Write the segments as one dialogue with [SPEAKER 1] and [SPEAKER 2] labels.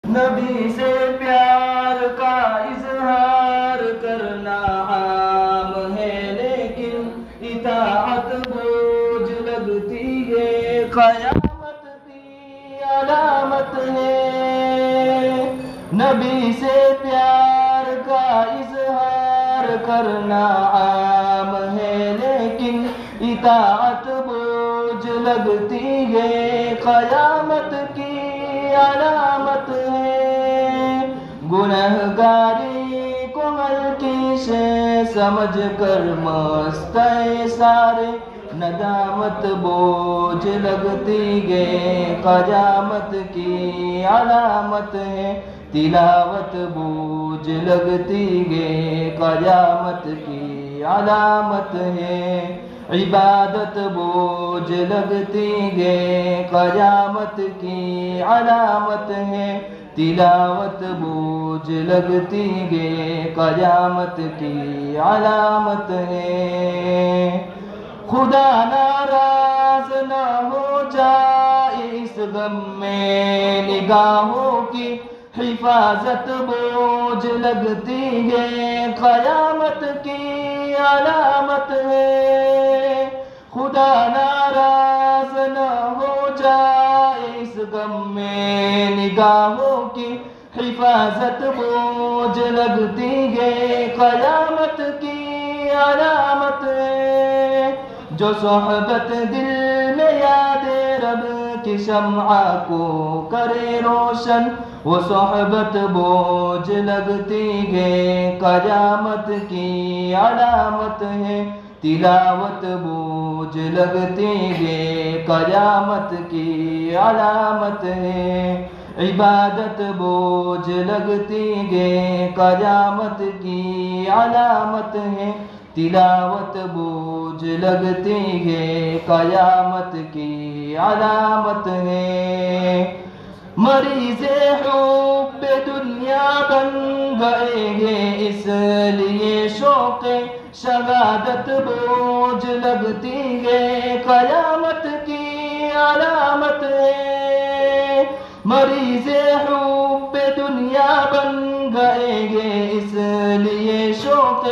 [SPEAKER 1] نبی سے پیار کا اظہار کرنا عام ہے، لیکن اطاعت بوجھ لگتی ہے، قیامت کی علامت ہے۔ نبی سے پیار کا اظہار کرنا عام ہے، لیکن اطاعت بوجھ لگتی ہے، قیامت کی علامت ہے۔ گنہگاری کو ہلکی سے سمجھ کر مست سارے، ندامت بوجھ لگتی ہے، قیامت کی علامت ہے۔ تلاوت بوجھ لگتی ہے، قیامت کی علامت ہے۔ عبادت بوجھ لگتی ہے، قیامت کی علامت ہے۔ تلاوت بوجھ لگتی ہے، قیامت کی علامت ہے۔ خدا ناراض نہ ہو جائے اس غم میں، نگاہوں کی حفاظت بوجھ لگتی ہے، قیامت کی علامت ہے۔ خدا ناراض نہ ہو جائے اس غم میں، نگاہوں کی حفاظت بوجھ لگتی ہے، قیامت کی علامت ہے۔ جو صحبت دل میں یاد رب کی شمع کو کرے روشن، وہ صحبت بوجھ لگتی ہے، قیامت کی علامت ہے۔ تلاوت بوجھ لگتی ہے، قیامت کی علامت ہے۔ عبادت بوجھ لگتی ہے، قیامت کی علامت ہے۔ تلاوت بوجھ لگتی ہے، قیامت کی علامت ہے۔ مریض حب دنیا بن گئے ہیں، اس لیے شوق شہادت بوجھ لگتی ہے، قیامت کی علامت ہے۔ مریض حب دنیا بن گئے ہیں، اس لیے شوق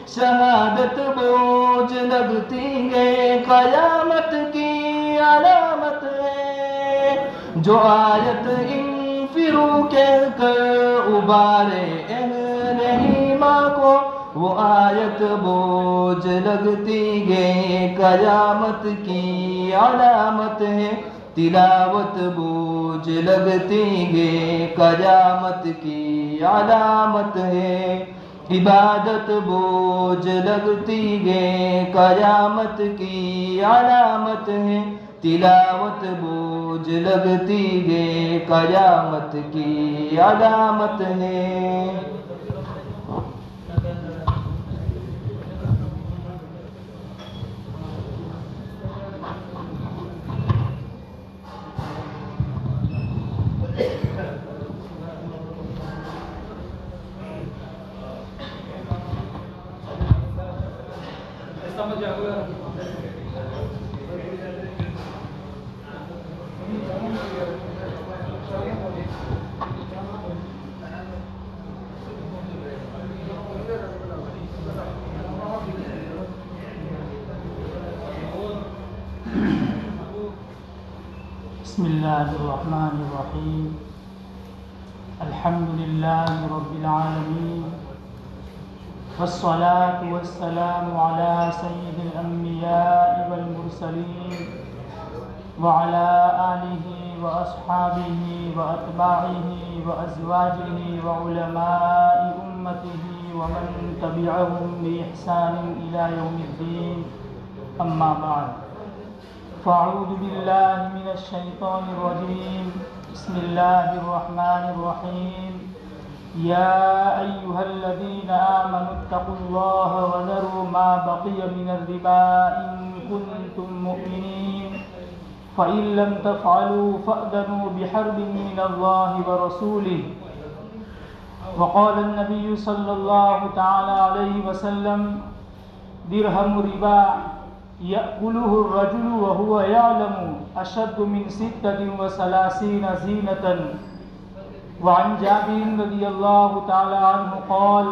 [SPEAKER 1] شہادت بوجھ لگتی ہے، قیامت کی علامت ہے۔ جو آیت انفرو کہہ کر ابارے اہل ایمان کو، وہ آیت بوجھ لگتی ہے، قیامت کی علامت ہے۔ تلاوت بوجھ لگتی ہے، قیامت کی علامت ہے۔ عبادت بوجھ لگتی ہے، قیامت کی علامت ہے۔ تلاوت بوجھ لگتی ہے، قیامت کی علامت ہے۔
[SPEAKER 2] بسم اللہ الرحمن الرحیم۔ الحمد للہ رب العالمین، والصلاة والسلام على سید الانبیاء والمرسلین، وعلى آلہ واصحابہ واتباعہ وازواجہ وعلماء امتہ ومن تبعہم بإحسان إلی یوم الدین، اما بعد۔ فاعوذ باللہ من الشیطان الرجیم، بسم اللہ الرحمن الرحیم۔ یا ایہا الذین آمنوا اتقوا اللہ وذروا ما بقی من الربا ان کنتم مؤمنین، فإن لم تفعلوا فأذنوا بحرب من اللہ ورسولہ۔ وقال النبی صلی اللہ تعالی علیہ وسلم: درہم ربا يأكله الرجل وهو يعلم أشد من 36 زينة، وعن جابر رضی اللہ تعالی عنہ قال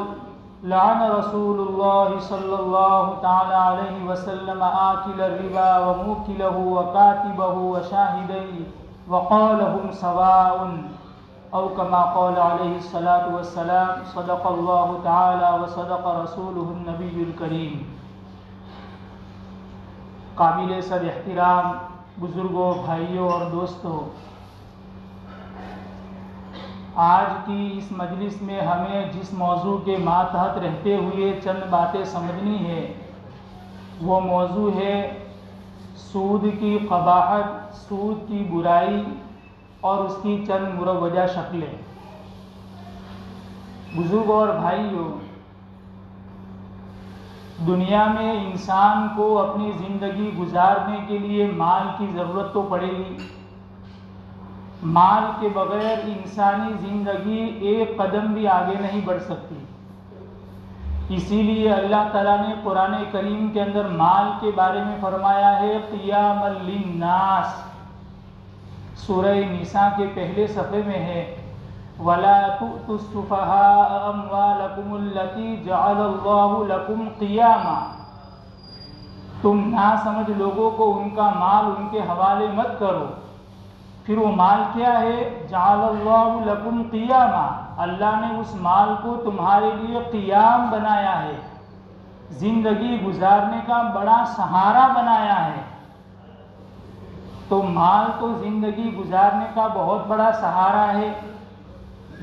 [SPEAKER 2] لعن رسول اللہ صلی اللہ تعالی علیہ وسلم آکل الربا وموکلہ وکاتبہ وشاہدیہ وقال هم سواء او کما قال علیہ الصلاۃ والسلام صدق اللہ تعالی وصدق رسولہ النبی الکریم۔ قابل سر احترام بزرگوں، بھائیوں اور دوستوں، آج کی اس مجلس میں ہمیں جس موضوع کے ماتحت رہتے ہوئے چند باتیں سمجھنی ہے وہ موضوع ہے سود کی قباحت، سود کی برائی اور اس کی چند مروجہ شکلیں۔ بزرگوں اور بھائیوں، دنیا میں انسان کو اپنی زندگی گزارنے کے لیے مال کی ضرورت تو پڑے گی۔ مال کے بغیر انسانی زندگی ایک قدم بھی آگے نہیں بڑھ سکتی۔ اسی لیے اللہ تعالیٰ نے قرآن کریم کے اندر مال کے بارے میں فرمایا ہے قیاما للناس، سورہ نساء کے پہلے صفحے میں ہے وَلَا تُؤْتُوا السُّفَهَاءَ أَمْوَالَكُمُ الَّتِي جَعَلَ اللَّهُ لَكُمْ قِيَامًا، تم ناسمجھ لوگوں کو ان کا مال ان کے حوالے مت کرو۔ پھر وہ مال کیا ہے؟ جعل اللہ لکم قیاما، اللہ نے اس مال کو تمہارے لیے قیام بنایا ہے، زندگی گزارنے کا بڑا سہارا بنایا ہے۔ تو مال تو زندگی گزارنے کا بہت بڑا سہارا ہے۔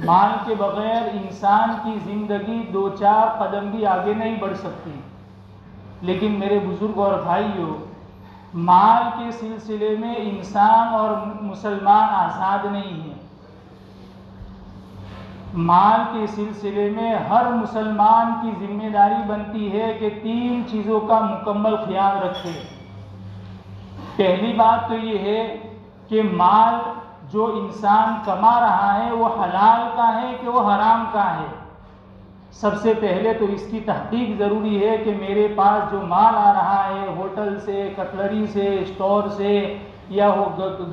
[SPEAKER 2] مال کے بغیر انسان کی زندگی دو چار قدم بھی آگے نہیں بڑھ سکتی۔ لیکن میرے بزرگوں اور بھائیوں، مال کے سلسلے میں انسان اور مسلمان آزاد نہیں ہے۔ مال کے سلسلے میں ہر مسلمان کی ذمہ داری بنتی ہے کہ تین چیزوں کا مکمل خیال رکھے۔ پہلی بات تو یہ ہے کہ مال جو انسان کما رہا ہے وہ حلال کا ہے کہ وہ حرام کا ہے۔ سب سے پہلے تو اس کی تحقیق ضروری ہے کہ میرے پاس جو مال آ رہا ہے ہوٹل سے، کٹلری سے، اسٹور سے یا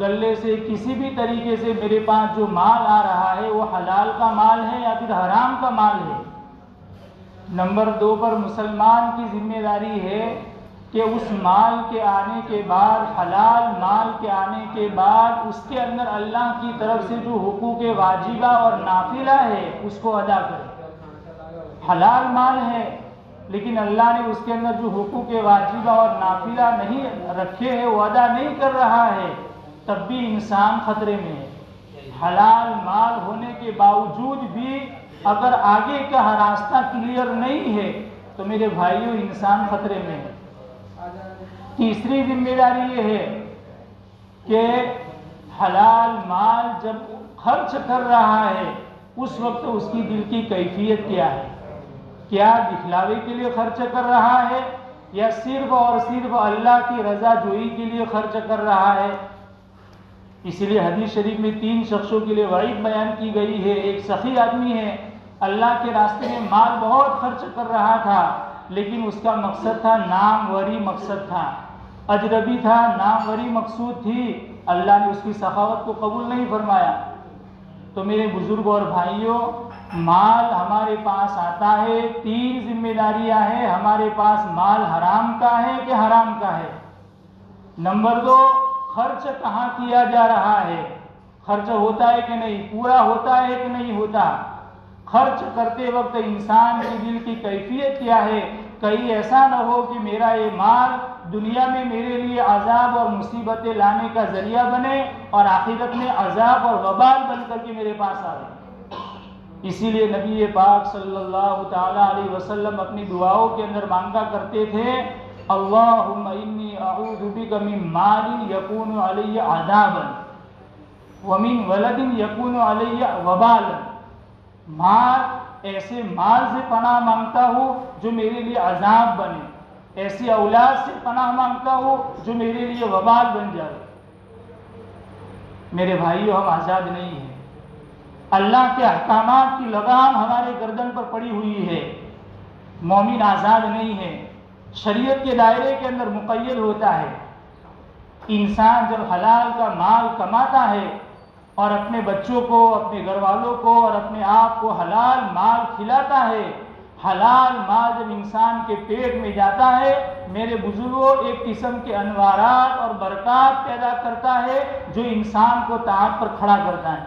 [SPEAKER 2] گلے سے، کسی بھی طریقے سے میرے پاس جو مال آ رہا ہے وہ حلال کا مال ہے یا پھر حرام کا مال ہے۔ نمبر 2 پر مسلمان کی ذمہ داری ہے کہ اس مال کے آنے کے بعد، حلال مال کے آنے کے بعد، اس کے اندر اللہ کی طرف سے جو حقوق واجبہ اور نافلہ ہے اس کو ادا کرے۔ حلال مال ہے لیکن اللہ نے اس کے اندر جو حقوق واجبہ اور نافلہ نہیں رکھے ہیں وہ ادا نہیں کر رہا ہے، تب بھی انسان خطرے میں ہے۔ حلال مال ہونے کے باوجود بھی اگر آگے کا راستہ کلیئر نہیں ہے تو میرے بھائیوں انسان خطرے میں ہے۔ تیسری ذمہ داری یہ ہے کہ حلال مال جب خرچ کر رہا ہے اس وقت اس کی دل کی کیفیت کیا ہے؟ کیا دکھلاوے کے لیے خرچ کر رہا ہے یا صرف اور صرف اللہ کی رضا جوئی کے لیے خرچ کر رہا ہے؟ اس لیے حدیث شریف میں 3 شخصوں کے لیے وعید بیان کی گئی ہے۔ ایک سخی آدمی ہے، اللہ کے راستے میں مال بہت خرچ کر رہا تھا لیکن اس کا مقصد تھا ناموری مقصد تھا، اجنبی تھا، ناموری مقصود تھی، اللہ نے اس کی سخاوت کو قبول نہیں فرمایا۔ تو میرے بزرگوں اور بھائیوں، مال ہمارے پاس آتا ہے، 3 ذمہ داریاں ہیں ہمارے پاس۔ مال حرام کا ہے کہ حرام کا ہے؟ نمبر 2، خرچ کہاں کیا جا رہا ہے؟ خرچ ہوتا ہے کہ نہیں؟ پورا ہوتا ہے کہ نہیں ہوتا؟ خرچ کرتے وقت انسان کے دل کی کیفیت کیا ہے؟ کہیں ایسا نہ ہو کہ میرا یہ مال دنیا میں میرے لیے عذاب اور مصیبتیں لانے کا ذریعہ بنے اور آخرت میں عذاب اور وبال بن کر کے میرے پاس آئے۔ اسی لیے نبی پاک صلی اللہ تعالی علیہ وسلم اپنی دعاؤں کے اندر مانگا کرتے تھے اللہم انی اعوذ بک من مال یکون علی عذابا ومن ولد یکون علی وبالا، مال ایسے مال سے پناہ مانگتا ہوں جو میرے لیے عذاب بنے، ایسی اولاد سے پناہ مانگتا ہوں جو میرے لیے وبال بن جائے۔ میرے بھائیو، ہم آزاد نہیں ہیں، اللہ کے احکامات کی لگام ہمارے گردن پر پڑی ہوئی ہے۔ مومن آزاد نہیں ہے، شریعت کے دائرے کے اندر مقید ہوتا ہے۔ انسان جب حلال کا مال کماتا ہے اور اپنے بچوں کو، اپنے گھر والوں کو اور اپنے آپ کو حلال مال کھلاتا ہے، حلال مال جب انسان کے پیٹ میں جاتا ہے میرے بزرگوں ایک قسم کے انوارات اور برکات پیدا کرتا ہے جو انسان کو طاعت پر کھڑا کرتا ہے۔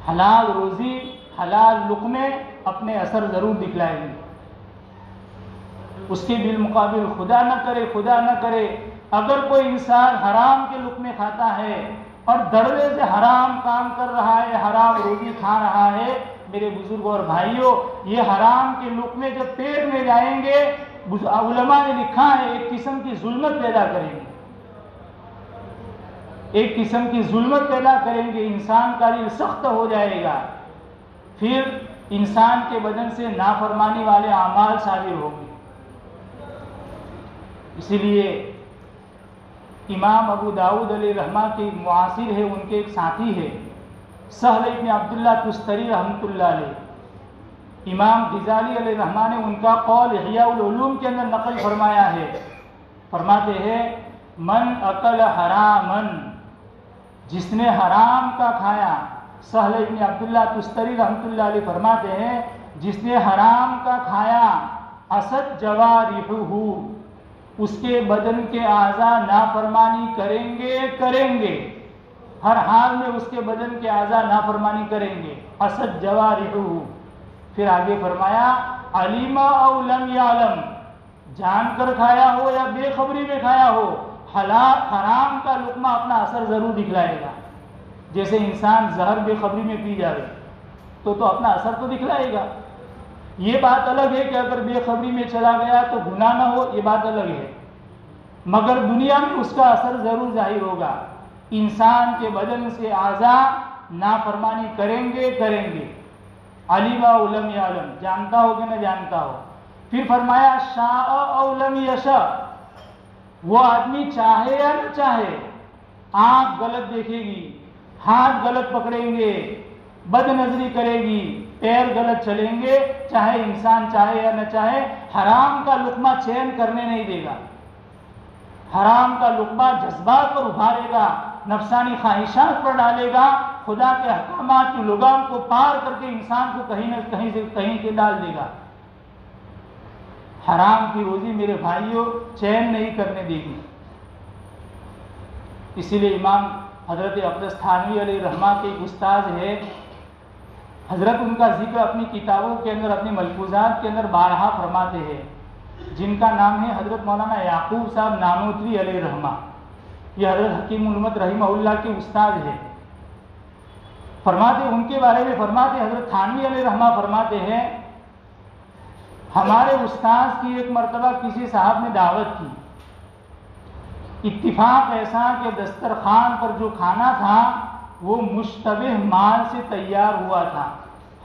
[SPEAKER 2] حلال روزی، حلال لقمے اپنے اثر ضرور دکھلائیں گے۔ اس کے بالمقابل خدا نہ کرے اگر کوئی انسان حرام کے لقمے کھاتا ہے اور دڑوے سے حرام کام کر رہا ہے، حرام روزی کھا رہا ہے، میرے بزرگوں اور بھائیوں یہ حرام کے لقمے جب پیٹ میں جائیں گے علماء نے لکھا ہے ایک قسم کی ظلمت پیدا کریں گے، ایک قسم کی ظلمت پیدا کریں گے، انسان کا دل سخت ہو جائے گا، پھر انسان کے بدن سے نافرمانی والے اعمال صادر ہوں گے۔ اسی لیے امام ابو داؤد علیہ رحمہ کے معاصر ہے، ان کے ایک ساتھی ہے سہل ابن عبداللہ تستری رحمۃ اللہ علیہ، امام غزالی علیہ رحمہ نے ان کا قول احیاء العلوم کے اندر نقل فرمایا ہے، فرماتے ہیں من اکل حرامن، جس نے حرام کا کھایا، سہل ابن عبداللہ تستری رحمۃ اللہ علیہ فرماتے ہیں جس نے حرام کا کھایا اسد جوارحہ، اس کے بدن کے اعضاء نافرمانی کریں گے، ہر حال میں اس کے بدن کے اعضاء نافرمانی کریں گے، اسد جوارحہ۔ پھر آگے فرمایا علم او لم یعلم، جان کر کھایا ہو یا بے خبری میں کھایا ہو، حرام کا لقمہ اپنا اثر ضرور دکھلائے گا۔ جیسے انسان زہر بے خبری میں پی جائے تو اپنا اثر تو دکھلائے گا۔ یہ بات الگ ہے کہ اگر بے خبری میں چلا گیا تو گناہ نہ ہو، یہ بات الگ ہے، مگر دنیا میں اس کا اثر ضرور ظاہر ہوگا۔ انسان کے بدن سے اعضاء نافرمانی کریں گے۔ علم او لم یعلم، جانتا ہو کہ نہ جانتا ہو۔ پھر فرمایا شاء او لم یشاء، وہ آدمی چاہے یا نہ چاہے، آنکھ غلط دیکھے گی، ہاتھ غلط پکڑیں گے، بد نظری کرے گی، پیر غلط چلیں گے، چاہے انسان چاہے یا نہ چاہے، حرام کا لقمہ چین کرنے نہیں دے گا۔ حرام کا لقمہ جذبات پر ابھارے گا، نفسانی خواہشات پر ڈالے گا، خدا کے احکامات کی لگام کو پار کر کے انسان کو کہیں نہ کہیں سے ڈال دے گا۔ حرام کی روزی میرے بھائیوں چین نہیں کرنے دے گی۔ اسی لیے امام حضرت اقدس تھانوی علیہ رحمہ کے ایک استاذ ہے، حضرت ان کا ذکر اپنی کتابوں کے اندر، اپنی ملفوظات کے اندر بارہا فرماتے ہیں، جن کا نام ہے حضرت مولانا یعقوب صاحب نانوتوی علیہ رحمہ، یہ حضرت حکیم الامت رحمہ اللہ کے استاد ہے۔ فرماتے ان کے بارے میں فرماتے حضرت تھانوی علیہ رحمہ فرماتے ہیں ہمارے استاذ کی ایک مرتبہ کسی صاحب نے دعوت کی، اتفاق ایسا کہ دسترخوان پر جو کھانا تھا وہ مشتبہ مال سے تیار ہوا تھا،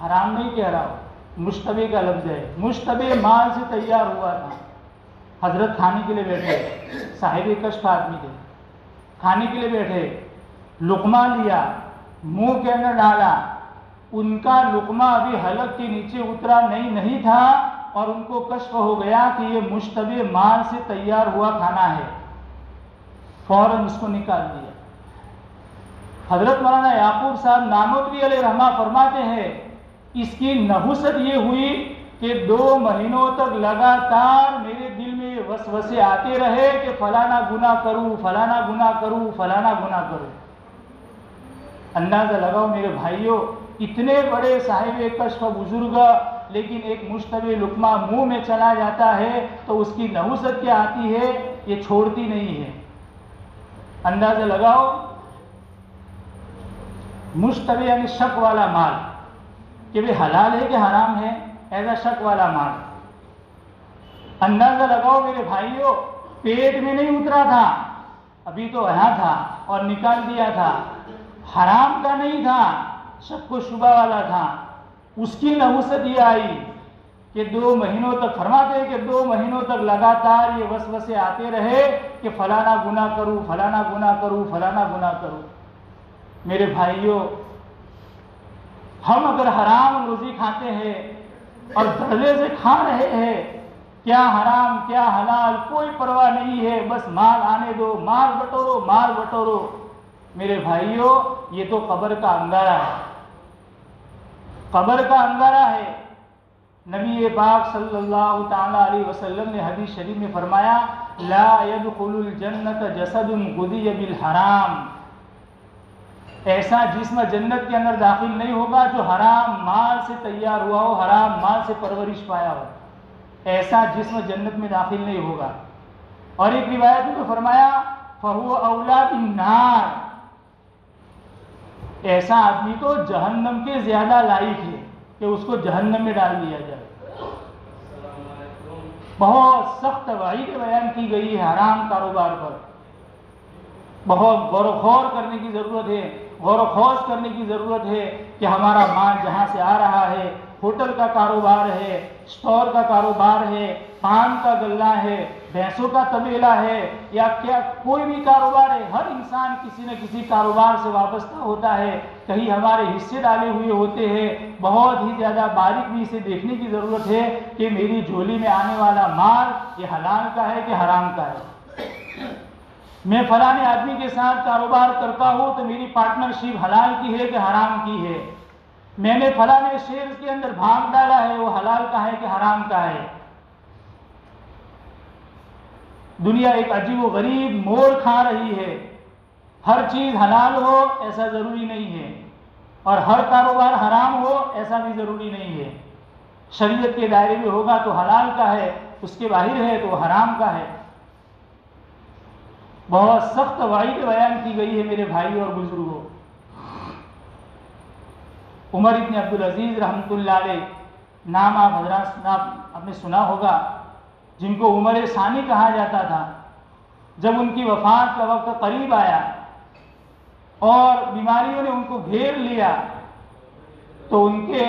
[SPEAKER 2] حرام نہیں کہہ رہا ہوں، مشتبہ کا لفظ ہے، مشتبہ مال سے تیار ہوا تھا۔ حضرت کھانے کے لیے بیٹھے، صاحب کشف آدمی تھے، کھانے کے لیے بیٹھے، لقمہ لیا، منہ کے اندر ڈالا، ان کا لقمہ ابھی حلق کے نیچے اترا نہیں تھا اور ان کو کشف ہو گیا کہ یہ مشتبہ مال سے تیار ہوا کھانا ہے، فوراً اس کو نکال دیا۔ حضرت مولانا یعقوب صاحب نانوتوی علیہ رحمہ فرماتے ہیں اس کی نحوست یہ ہوئی کہ 2 مہینوں تک لگاتار میرے دل میں وسوسے آتے رہے کہ فلانا گناہ کروں، فلانا گناہ کروں، فلانا گناہ کروں۔ اندازہ لگاؤ میرے بھائیوں، اتنے بڑے صاحب کشف بزرگ، لیکن ایک مشتبہ لقمہ منہ میں چلا جاتا ہے تو اس کی نحوست کیا آتی ہے، یہ چھوڑتی نہیں ہے۔ اندازہ لگاؤ، مشتبہ یعنی شک والا مال، کہ وہ حلال ہے کہ حرام ہے، ایسا شک والا مال۔ اندازہ لگاؤ میرے بھائیوں، پیٹ میں نہیں اترا تھا، ابھی تو یہاں تھا اور نکال دیا تھا، حرام کا نہیں تھا، شک و شبہ والا تھا، اس کی نحوست یہ آئی کہ 2 مہینوں تک، فرماتے ہیں کہ 2 مہینوں تک لگاتار یہ وسوسے آتے رہے کہ فلانا گناہ کروں، فلانا گناہ کروں، فلانا گناہ کروں۔ میرے بھائیوں، ہم اگر حرام روزی کھاتے ہیں اور دھڑلے سے کھا رہے ہیں، کیا حرام کیا حلال کوئی پرواہ نہیں ہے، بس مال آنے دو، مال بٹورو، مال بٹورو، میرے بھائیوں یہ تو قبر کا انگارہ ہے، قبر کا انگارہ ہے۔ نبی پاک صلی اللہ تعالی علیہ وسلم نے حدیث شریف میں فرمایا لا يدخل الجنت جسد غذی بالحرام، ایسا جسم جنت کے اندر داخل نہیں ہوگا جو حرام مال سے تیار ہوا ہو، حرام مال سے پرورش پایا ہو، ایسا جسم جنت میں داخل نہیں ہوگا۔ اور ایک روایت میں فرمایا فَهُوَ أَوْلَى بِالنَّارِ، ایسا آدمی تو جہنم کے زیادہ لائق ہے کہ اس کو جہنم میں ڈال دیا جائے۔ بہت سخت وعید بیان کی گئی ہے حرام کاروبار پر، بہت غور و خوض کرنے کی ضرورت ہے، غور و خوض کرنے کی ضرورت ہے کہ ہمارا مال جہاں سے آ رہا ہے، ہوٹل کا کاروبار ہے، اسٹور کا کاروبار ہے، پان کا غلہ ہے، بھینسوں کا طبیلہ ہے، یا کیا کوئی بھی کاروبار ہے، ہر انسان کسی نہ کسی کاروبار سے وابستہ ہوتا ہے، کہیں ہمارے حصے ڈالے ہوئے ہوتے ہیں۔ بہت ہی زیادہ باریک بھی اسے دیکھنے کی ضرورت ہے کہ میری جھولی میں آنے والا مال یہ حلال کا ہے کہ حرام کا ہے۔ میں فلاں آدمی کے ساتھ کاروبار کرتا ہوں تو میری پارٹنرشپ حلال کی ہے کہ حرام کی ہے، میں نے فلاں شیئر کے اندر بھانگ ڈالا ہے وہ حلال کا ہے کہ حرام کا ہے۔ دنیا ایک عجیب و غریب موڑ کھا رہی ہے، ہر چیز حلال ہو ایسا ضروری نہیں ہے، اور ہر کاروبار حرام ہو ایسا بھی ضروری نہیں ہے۔ شریعت کے دائرے میں ہوگا تو حلال کا ہے، اس کے باہر ہے تو حرام کا ہے۔ بہت سخت وعید بیان کی گئی ہے میرے بھائی اور بزرگوں۔ عمر ابن عبدالعزیز رحمۃ اللہ علیہ نام آپ حضرات آپ نے سنا ہوگا، جن کو عمر ثانی کہا جاتا تھا۔ جب ان کی وفات کا وقت قریب آیا اور بیماریوں نے ان کو گھیر لیا تو ان کے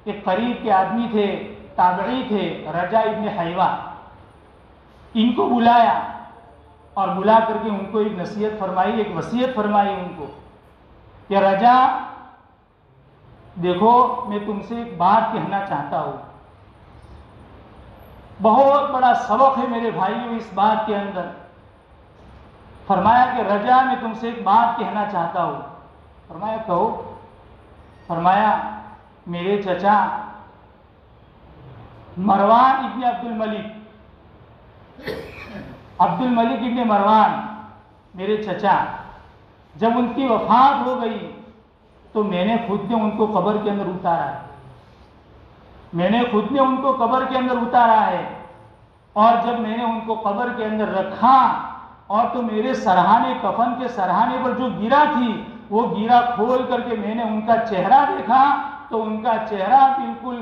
[SPEAKER 2] ایک قریب کے آدمی تھے، تابعی تھے، رجا ابن حیوہ، ان کو بلایا اور بلا کر کے ان کو ایک نصیحت فرمائی، ایک وصیت فرمائی ان کو کہ رجا دیکھو میں تم سے ایک بات کہنا چاہتا ہوں، بہت بڑا سبق ہے میرے بھائیوں اس بات کے اندر۔ فرمایا کہ رجا میں تم سے ایک بات کہنا چاہتا ہوں۔ فرمایا کہو۔ فرمایا میرے چچا مروان ابن عبد الملک ابن مروان، میرے چچا، جب ان کی وفات ہو گئی تو میں نے خود نے ان کو قبر کے اندر اتارا ہے، میں نے خود نے ان کو قبر کے اندر اتارا ہے، اور جب میں نے ان کو قبر کے اندر رکھا اور تو میرے سرہانے کفن کے سرہانے پر جو گرا تھی وہ گرا کھول کر کے میں نے ان کا چہرہ دیکھا تو ان کا چہرہ بالکل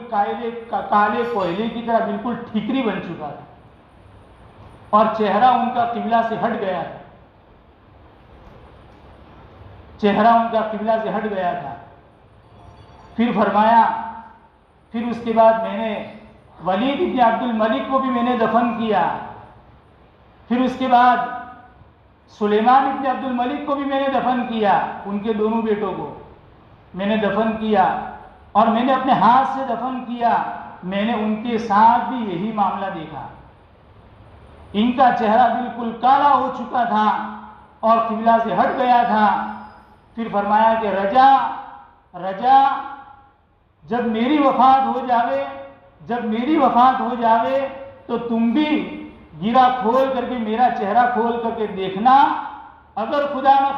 [SPEAKER 2] کالے کوئلے کی طرح بالکل ٹھیکری بن چکا تھا، اور چہرہ ان کا قبلہ سے ہٹ گیا تھا، چہرہ ان کا قبلہ سے ہٹ گیا تھا۔ پھر فرمایا پھر اس کے بعد میں نے ولید ابن عبد الملک کو بھی میں نے دفن کیا، پھر اس کے بعد سلیمان ابن عبد الملک کو بھی میں نے دفن کیا، ان کے دونوں بیٹوں کو میں نے دفن کیا، اور میں نے اپنے ہاتھ سے دفن کیا۔ میں نے ان کے ساتھ بھی یہی معاملہ دیکھا، ان کا چہرہ بالکل کالا ہو چکا تھا اور قبلہ سے ہٹ گیا تھا۔ پھر فرمایا کہ رجا جب میری وفات ہو جاوے تو تم بھی گرا کھول کر کے میرا چہرہ کھول کر کے دیکھنا، اگر خدا نہ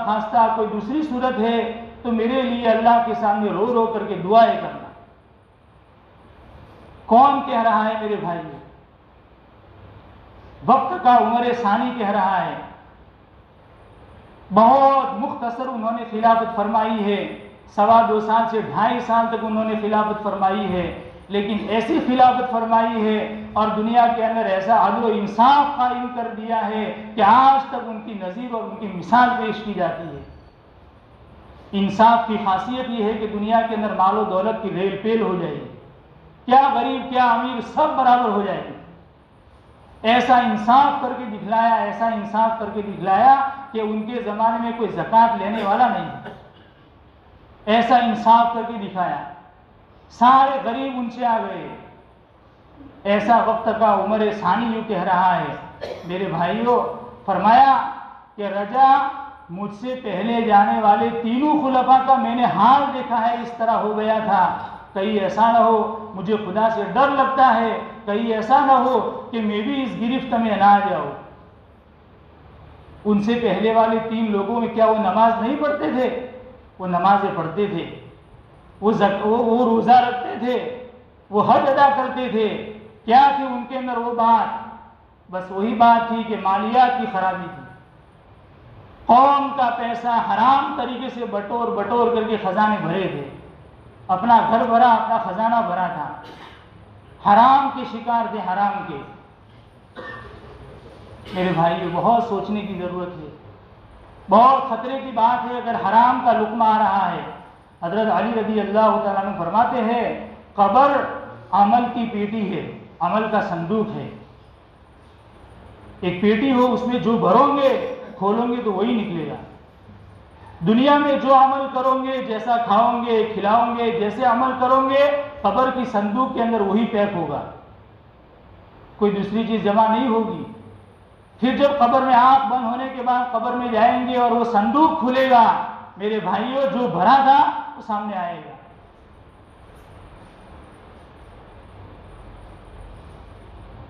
[SPEAKER 2] خواستہ کوئی دوسری صورت ہے تو میرے لیے اللہ کے سامنے رو رو کر کے دعائیں کرنا۔ کون کہہ رہا ہے میرے بھائی؟ وقت کا عمر ثانی کہہ رہا ہے۔ بہت مختصر انہوں نے خلافت فرمائی ہے، 2.25 سال سے 2.5 سال تک انہوں نے خلافت فرمائی ہے، لیکن ایسی خلافت فرمائی ہے اور دنیا کے اندر ایسا عدل و انصاف قائم کر دیا ہے کہ آج تک ان کی نظیر اور ان کی مثال پیش کی جاتی ہے۔ انصاف کی خاصیت یہ ہے کہ دنیا کے اندر مال و دولت کی ریل پیل ہو جائے گی، کیا غریب کیا امیر سب برابر ہو جائے گی۔ ایسا انصاف کر کے دکھلایا کہ ان کے زمانے میں کوئی زکوٰۃ لینے والا نہیں، ایسا انصاف کر کے دکھایا، سارے غریب ان سے آ گئے۔ ایسا وقت کا عمر ثانی یوں کہہ رہا ہے۔ میرے بھائیوں، فرمایا کہ رجا مجھ سے پہلے جانے والے تینوں خلفاء کا میں نے حال دیکھا ہے، اس طرح ہو گیا تھا، کہیں ایسا نہ ہو، مجھے خدا سے ڈر لگتا ہے کہیں ایسا نہ ہو کہ میں بھی اس گرفت میں نہ آ جاؤں۔ ان سے پہلے والے 3 لوگوں میں کیا وہ نماز نہیں پڑھتے تھے؟ وہ نمازیں پڑھتے تھے، وہ روزہ رکھتے تھے، وہ حج ادا کرتے تھے۔ کیا تھی ان کے اندر وہ بات؟ بس وہی بات تھی کہ مالیات کی خرابی تھی، قوم کا پیسہ حرام طریقے سے بٹور کر کے خزانے بھرے تھے، اپنا گھر بھرا، اپنا خزانہ بھرا تھا، حرام کے شکار تھے، حرام کے۔ میرے بھائی بہت سوچنے کی ضرورت ہے، بہت خطرے کی بات ہے اگر حرام کا لقمہ آ رہا ہے۔ حضرت علی رضی اللہ تعالیٰ عنہ فرماتے ہیں قبر عمل کی پیٹی ہے، عمل کا صندوق ہے، ایک پیٹی ہو، اس میں جو بھرو گے کھولو گے تو وہی نکلے گا۔ دنیا میں جو عمل کرو گے، جیسا کھاؤ گے کھلاؤ گے، جیسے عمل کرو گے، قبر کی صندوق کے اندر وہی پیک ہوگا، کوئی دوسری چیز جمع نہیں ہوگی۔ پھر جب قبر میں آنکھ بند ہونے کے بعد قبر میں جائیں گے اور وہ صندوق کھلے گا، میرے بھائیوں جو بھرا تھا وہ سامنے آئے گا۔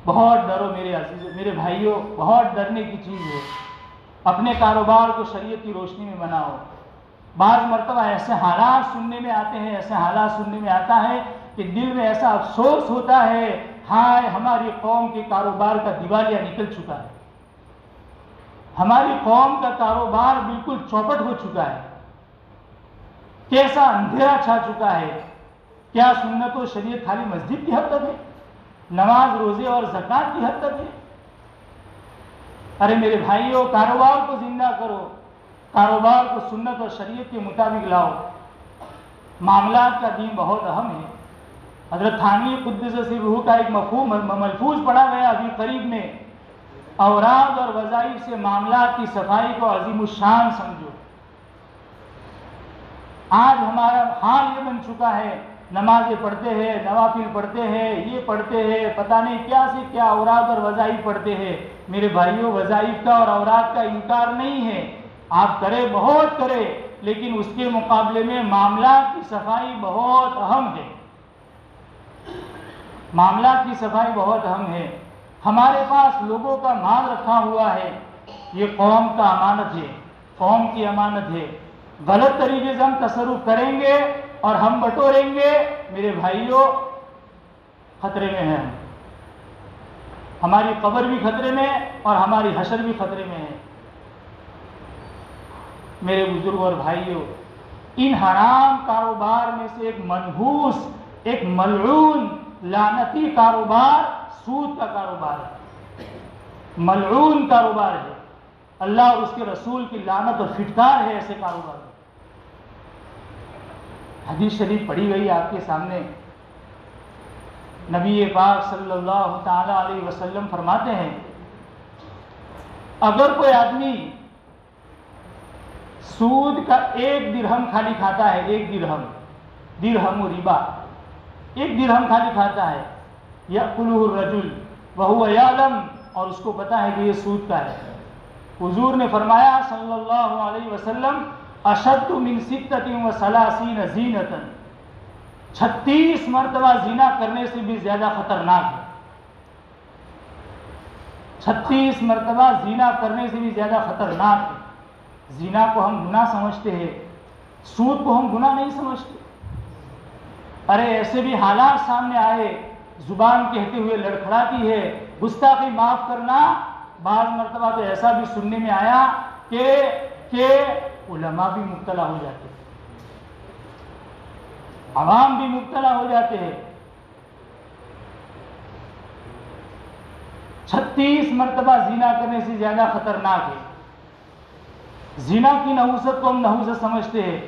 [SPEAKER 2] بہت ڈرو میرے عزیزوں، میرے بھائیوں، بہت ڈرنے کی چیز ہے۔ اپنے کاروبار کو شریعت کی روشنی میں بناؤ۔ بعض مرتبہ ایسے حالات سننے میں آتے ہیں، ایسے حالات سننے میں آتا ہے کہ دل میں ایسا افسوس ہوتا ہے، ہائے ہماری قوم کے کاروبار کا دیوالیہ نکل چکا ہے، ہماری قوم کا کاروبار بالکل چوپٹ ہو چکا ہے، کیسا اندھیرا چھا چکا ہے۔ کیا سنت و شریعت خالی مسجد کی حد تک ہے؟ نماز روزے اور زکوٰۃ کی حد تک ہے؟ ارے میرے بھائیوں، کاروبار کو زندہ کرو، کاروبار کو سنت اور شریعت کے مطابق لاؤ۔ معاملات کا دین بہت اہم ہے۔ حضرت تھانوی قدس سرہ کا ایک ملفوظ پڑھا گیا ابھی قریب میں، اوراد اور وظائف سے معاملات کی صفائی کو عظیم الشان سمجھو۔ آج ہمارا حال یہ بن چکا ہے، نمازیں پڑھتے ہیں، نوافل پڑھتے ہیں، یہ پڑھتے ہیں، پتہ نہیں کیا سے کیا اوراد اور وظائف پڑھتے ہیں۔ میرے بھائیوں، وظائف کا اور اوراد کا انکار نہیں ہے، آپ کرے بہت کرے، لیکن اس کے مقابلے میں معاملات کی صفائی بہت اہم ہے، معاملات کی صفائی بہت اہم ہے۔ ہمارے پاس لوگوں کا مال رکھا ہوا ہے، یہ قوم کا امانت ہے، قوم کی امانت ہے۔ غلط طریقے سے ہم تصرف کریں گے اور ہم بٹوریں گے، میرے بھائیوں خطرے میں ہیں، ہماری قبر بھی خطرے میں اور ہماری حشر بھی خطرے میں ہے۔ میرے بزرگوں اور بھائیوں، ان حرام کاروبار میں سے ایک منحوس، ایک ملعون لعنتی کاروبار سود کا کاروبار ہے، ملعون کاروبار ہے، اللہ اور اس کے رسول کی لعنت اور پھٹکار ہے ایسے کاروبار میں۔ حدیث شریف پڑھی گئی آپ کے سامنے، نبی پاک صلی اللہ تعالی علیہ وسلم فرماتے ہیں اگر کوئی آدمی سود کا 1 درہم خالی کھاتا ہے، 1 درہم، درہم و ربا، 1 درہم خالی کھاتا ہے، یأکلہ الرجل وہو یعلم، اور اس کو پتا ہے کہ یہ سود کا ہے، حضور نے فرمایا صلی اللہ علیہ وسلم اشد من 36 زینۃ، 36 مرتبہ زنا کرنے سے بھی زیادہ خطرناک ہے، 36 مرتبہ زنا کرنے سے بھی زیادہ خطرناک ہے۔ زنا کو ہم گناہ سمجھتے ہیں، سود کو ہم گناہ نہیں سمجھتے۔ ارے ایسے بھی حالات سامنے آئے، زبان کہتے ہوئے لڑکھڑاتی ہے، گستاخی معاف کرنا، بعض مرتبہ تو ایسا بھی سننے میں آیا کہ علماء بھی مبتلا ہو جاتے ہیں، عوام بھی مبتلا ہو جاتے ہیں۔ 36 مرتبہ زنا کرنے سے زیادہ خطرناک ہے۔ زنا کی نحوست کو ہم نحوست سمجھتے ہیں۔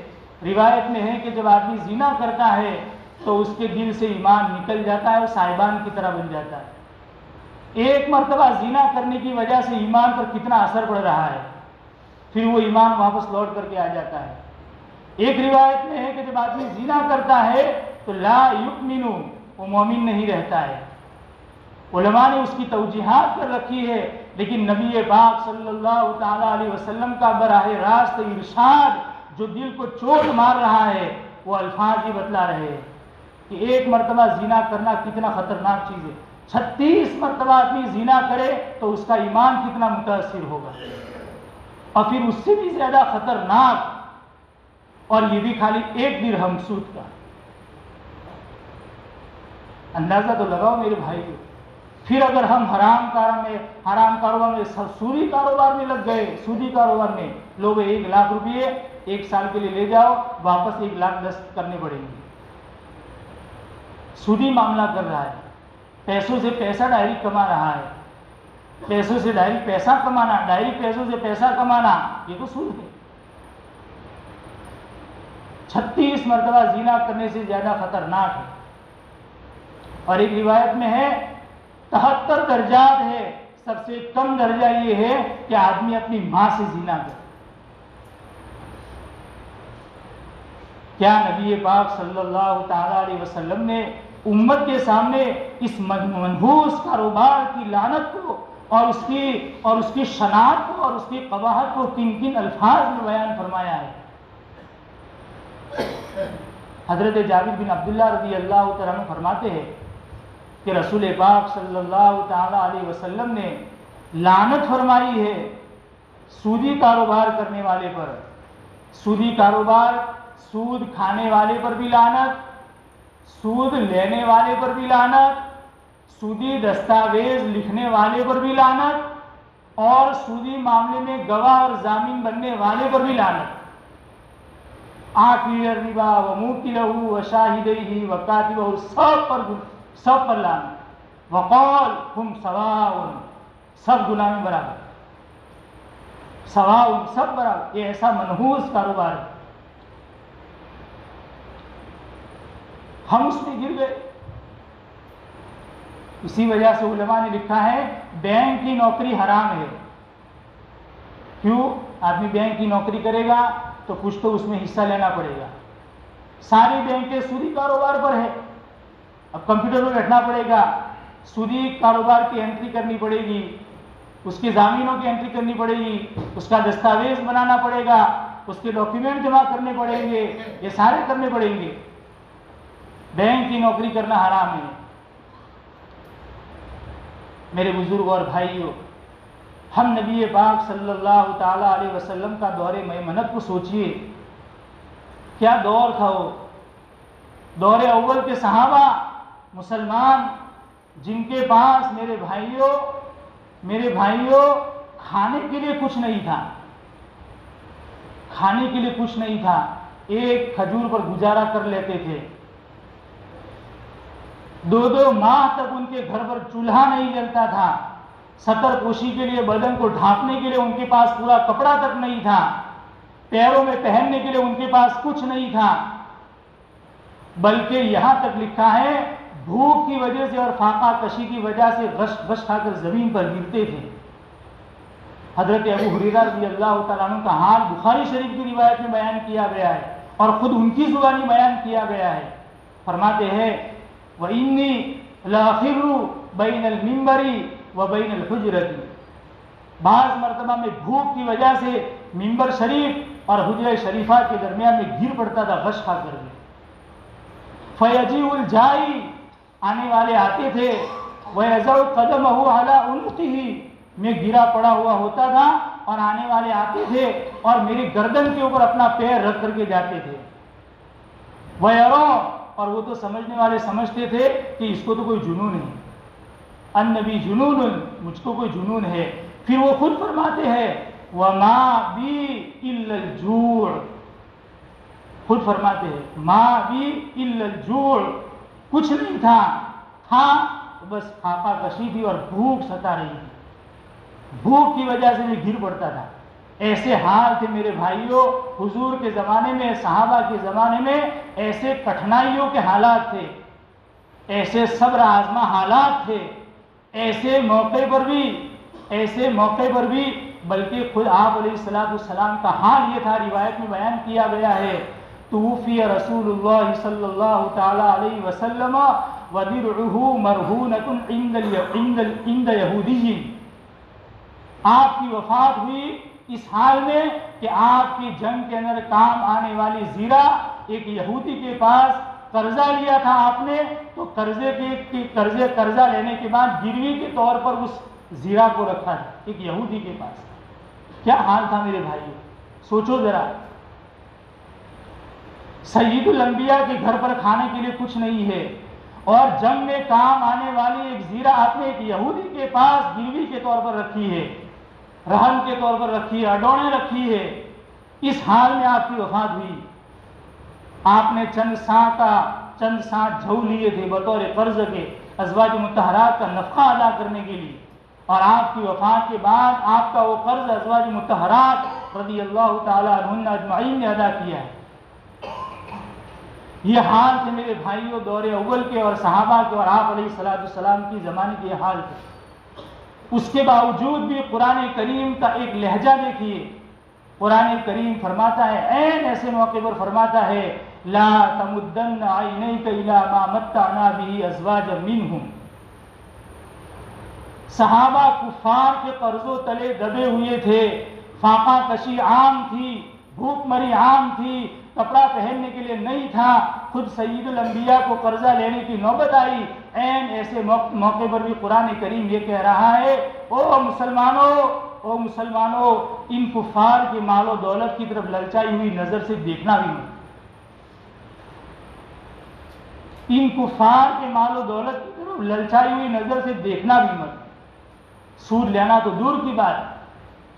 [SPEAKER 2] روایت میں ہے کہ جب آدمی زنا کرتا ہے تو اس کے دل سے ایمان نکل جاتا ہے، وہ صاحبان کی طرح بن جاتا ہے۔ 1 مرتبہ زنا کرنے کی وجہ سے ایمان پر کتنا اثر پڑ رہا ہے، پھر وہ ایمان واپس لوٹ کر کے آ جاتا ہے۔ ایک روایت میں ہے کہ جب آدمی زنا کرتا ہے تو لا یؤمن، وہ مومن نہیں رہتا ہے۔ علماء نے اس کی توجیحات کر رکھی ہے لیکن نبی پاک صلی اللہ تعالیٰ علیہ وسلم کا براہ راست ارشاد جو دل کو چوٹ مار رہا ہے وہ الفاظ ہی بتلا رہے ہیں کہ ایک مرتبہ زنا کرنا کتنا خطرناک چیز ہے. 36 مرتبہ آدمی زنا کرے تو اس کا ایمان کتنا متاثر ہوگا، اور پھر اس سے بھی زیادہ خطرناک، اور یہ بھی خالی 1 درہم سود کا. اندازہ تو لگاؤ میرے بھائی. پھر اگر ہم حرام کاروبار میں سودی کاروبار میں لگ گئے، سودی کاروبار میں لوگ 1 لاکھ روپئے 1 سال کے لیے لے جاؤ، واپس 1,10,000 کرنے پڑیں گے. سودی معاملہ کر رہا ہے، پیسوں سے پیسہ ڈائریکٹ کما رہا ہے، پیسوں سے ڈائریکٹ پیسہ کمانا، ڈائریکٹ پیسوں سے پیسہ کمانا، یہ تو سود ہے. 36 مرتبہ زنا کرنے سے زیادہ خطرناک ہے. اور ایک روایت میں ہے 73 درجات ہے، سب سے کم درجہ یہ ہے کہ آدمی اپنی ماں سے زنا کرے. کیا نبی پاک صلی اللہ تعالی علیہ وسلم نے امت کے سامنے اس منحوس کاروبار کی لعنت کو اور اس کی شناعت کو اور اس کی قباحت کو کن کن الفاظ میں بیان فرمایا ہے؟ حضرت جابر بن عبداللہ رضی اللہ تعالیٰ عنہ فرماتے ہیں کہ رسول پاک صلی اللہ تعالی علیہ وسلم نے لعنت فرمائی ہے سودی کاروبار کرنے والے پر. سودی کاروبار، سود کھانے والے پر بھی لعنت، سود لینے والے پر بھی لعنت، سودی دستاویز لکھنے والے پر بھی لعنت، اور سودی معاملے میں گواہ اور ضامن بننے والے پر بھی لعنت. آکل الربا وموکلہ وشاہدیہ وکاتبہ، سب پر لعنت. وقال ہم سواء، سب گناہ میں برابر، سواء سب برابر. یہ ایسا منحوس کاروبار ہے. ہم اس میں گر گئے. اسی وجہ سے علماء نے لکھا ہے بینک کی نوکری حرام ہے. کیوں؟ آدمی بینک کی نوکری کرے گا تو کچھ تو اس میں حصہ لینا پڑے گا. ساری بینکیں سودی کاروبار پر ہے. اب کمپیوٹر میں بیٹھنا پڑے گا، سودی کاروبار کی انٹری کرنی پڑے گی، اس کے ضامنوں کی انٹری کرنی پڑے گی، اس کا دستاویز بنانا پڑے گا، اس کے ڈاکیومنٹ جمع کرنے پڑیں گے، یہ سارے کرنے پڑیں گے. بینک کی نوکری کرنا حرام ہے. میرے بزرگ اور بھائیوں، ہم نبی پاک صلی اللہ تعالی علیہ وسلم کا دور میمنت کو سوچئے، کیا دور تھا وہ. دور اول کے صحابہ مسلمان جن کے پاس میرے بھائیوں کھانے کے لیے کچھ نہیں تھا، کھانے کے لیے کچھ نہیں تھا، 1 کھجور پر گزارا کر لیتے تھے. 2 ماہ تک ان کے گھر پر چولہا نہیں جلتا تھا. ستر پوشی کے لیے، بدن کو ڈھانپنے کے لیے ان کے پاس پورا کپڑا تک نہیں تھا. پیروں میں پہننے کے لیے ان کے پاس کچھ نہیں تھا. بلکہ یہاں تک لکھا ہے بھوک کی وجہ سے اور فاقہ کشی کی وجہ سے غش کھا کر زمین پر گرتے تھے. حضرت ابو ہریرہ رضی اللہ تعالیٰ عنہ کا حال بخاری شریف کی روایت میں بیان کیا گیا ہے اور خود ان کی زبانی بیان کیا گیا ہے. فرماتے ہیں وَإِنِّي لَأَخِرُّ بَيْنَ الْمِنبَرِ وَبَيْنَ الْحُجْرَةِ. بعض مرتبہ میں بھوک کی وجہ سے منبر شریف اور حجرہ شریفہ کے درمیان میں گر پڑتا تھا غش کھا کر. فَيَجِيءُ الْجَائِي، آنے والے آتے تھے، وَيَضَعُ قَدَمَهُ عَلَىٰ عُنُقِهِ، میں گرا پڑا ہوا ہوتا تھا اور آنے والے آتے تھے اور میری گردن کے اوپر اپنا پیر رکھ کر کے جاتے تھے. وَيَرَوْا، اور وہ تو سمجھنے والے سمجھتے تھے کہ اس کو تو کوئی جنون ہے، النبی جنون، مجھ کو کوئی جنون ہے. پھر وہ خود فرماتے ہیں وَمَا بِي إِلَّا الْجُوعُ، خود فرماتے ہیں ما بی الا الجوع، کچھ نہیں تھا، بس فاقہ کشی تھی اور بھوک ستا رہی تھی. بھوک کی وجہ سے میں گر پڑتا تھا. ایسے حال تھے میرے بھائیوں حضور کے زمانے میں، صحابہ کے زمانے میں ایسے کٹھنائیوں کے حالات تھے، ایسے صبر آزما حالات تھے. ایسے موقع پر بھی بلکہ خود آپ علیہ السلام کا حال یہ تھا، روایت میں بیان کیا گیا ہے توفی رسول اللہ صلی اللہ تعالی علیہ وسلم ودرعہ مرہونۃ عند یہودی. آپ کی وفات ہوئی اس حال میں کہ آپ کی جنگ کے اندر کام آنے والی زیرہ ایک یہودی کے پاس قرضہ لیا تھا آپ نے، تو قرضہ لینے کے بعد گروی کے طور پر اس زیرہ کو رکھا تھا ایک یہودی کے پاس۔ کیا حال تھا میرے بھائیو، سوچو ذرا، سید الانبیاء کے گھر پر کھانے کے لیے کچھ نہیں ہے، اور جنگ میں کام آنے والی ایک زیرہ آپ نے ایک یہودی کے پاس گروی کے طور پر رکھی ہے، رہن کے طور پر رکھی ہے، اڈونے رکھی ہے۔ اس حال میں آپ کی وفات ہوئی، آپ نے چند سا جھو لیے تھے بطور قرض کے ازواج مطہرات کا نفقہ ادا کرنے کے لیے، اور آپ کی وفات کے بعد آپ کا وہ قرض ازواج مطہرات رضی اللہ تعالی عنہن اجمعین نے ادا کیا ہے۔ یہ حال تھے میرے بھائیوں دور اول کے اور صحابہ کے، اور آپ علیہ السلام کی زمانے کے یہ حال تھے۔ اس کے باوجود بھی قرآن کریم کا ایک لہجہ دیکھیے، قرآن کریم فرماتا ہے، عین ایسے موقع پر فرماتا ہے، لا تمدن عینیک الی ما متعنا به ازواجا منہم۔ صحابہ کفار کے قرضوں تلے دبے ہوئے تھے، فاقہ کشی عام تھی، بھوک مری عام تھی، کپڑا پہننے کے لیے نہیں تھا، خود سید الانبیاء کو قرضہ لینے کی نوبت آئی۔ عین ایسے موقع پر بھی قرآن کریم یہ کہہ رہا ہے، او مسلمانوں، ان کفار کے مال و دولت کی طرف للچائی ہوئی نظر سے دیکھنا بھی مت، ان کفار کے مال و دولت کی طرف للچائی ہوئی نظر سے دیکھنا بھی مت۔ سود لینا تو دور کی بات،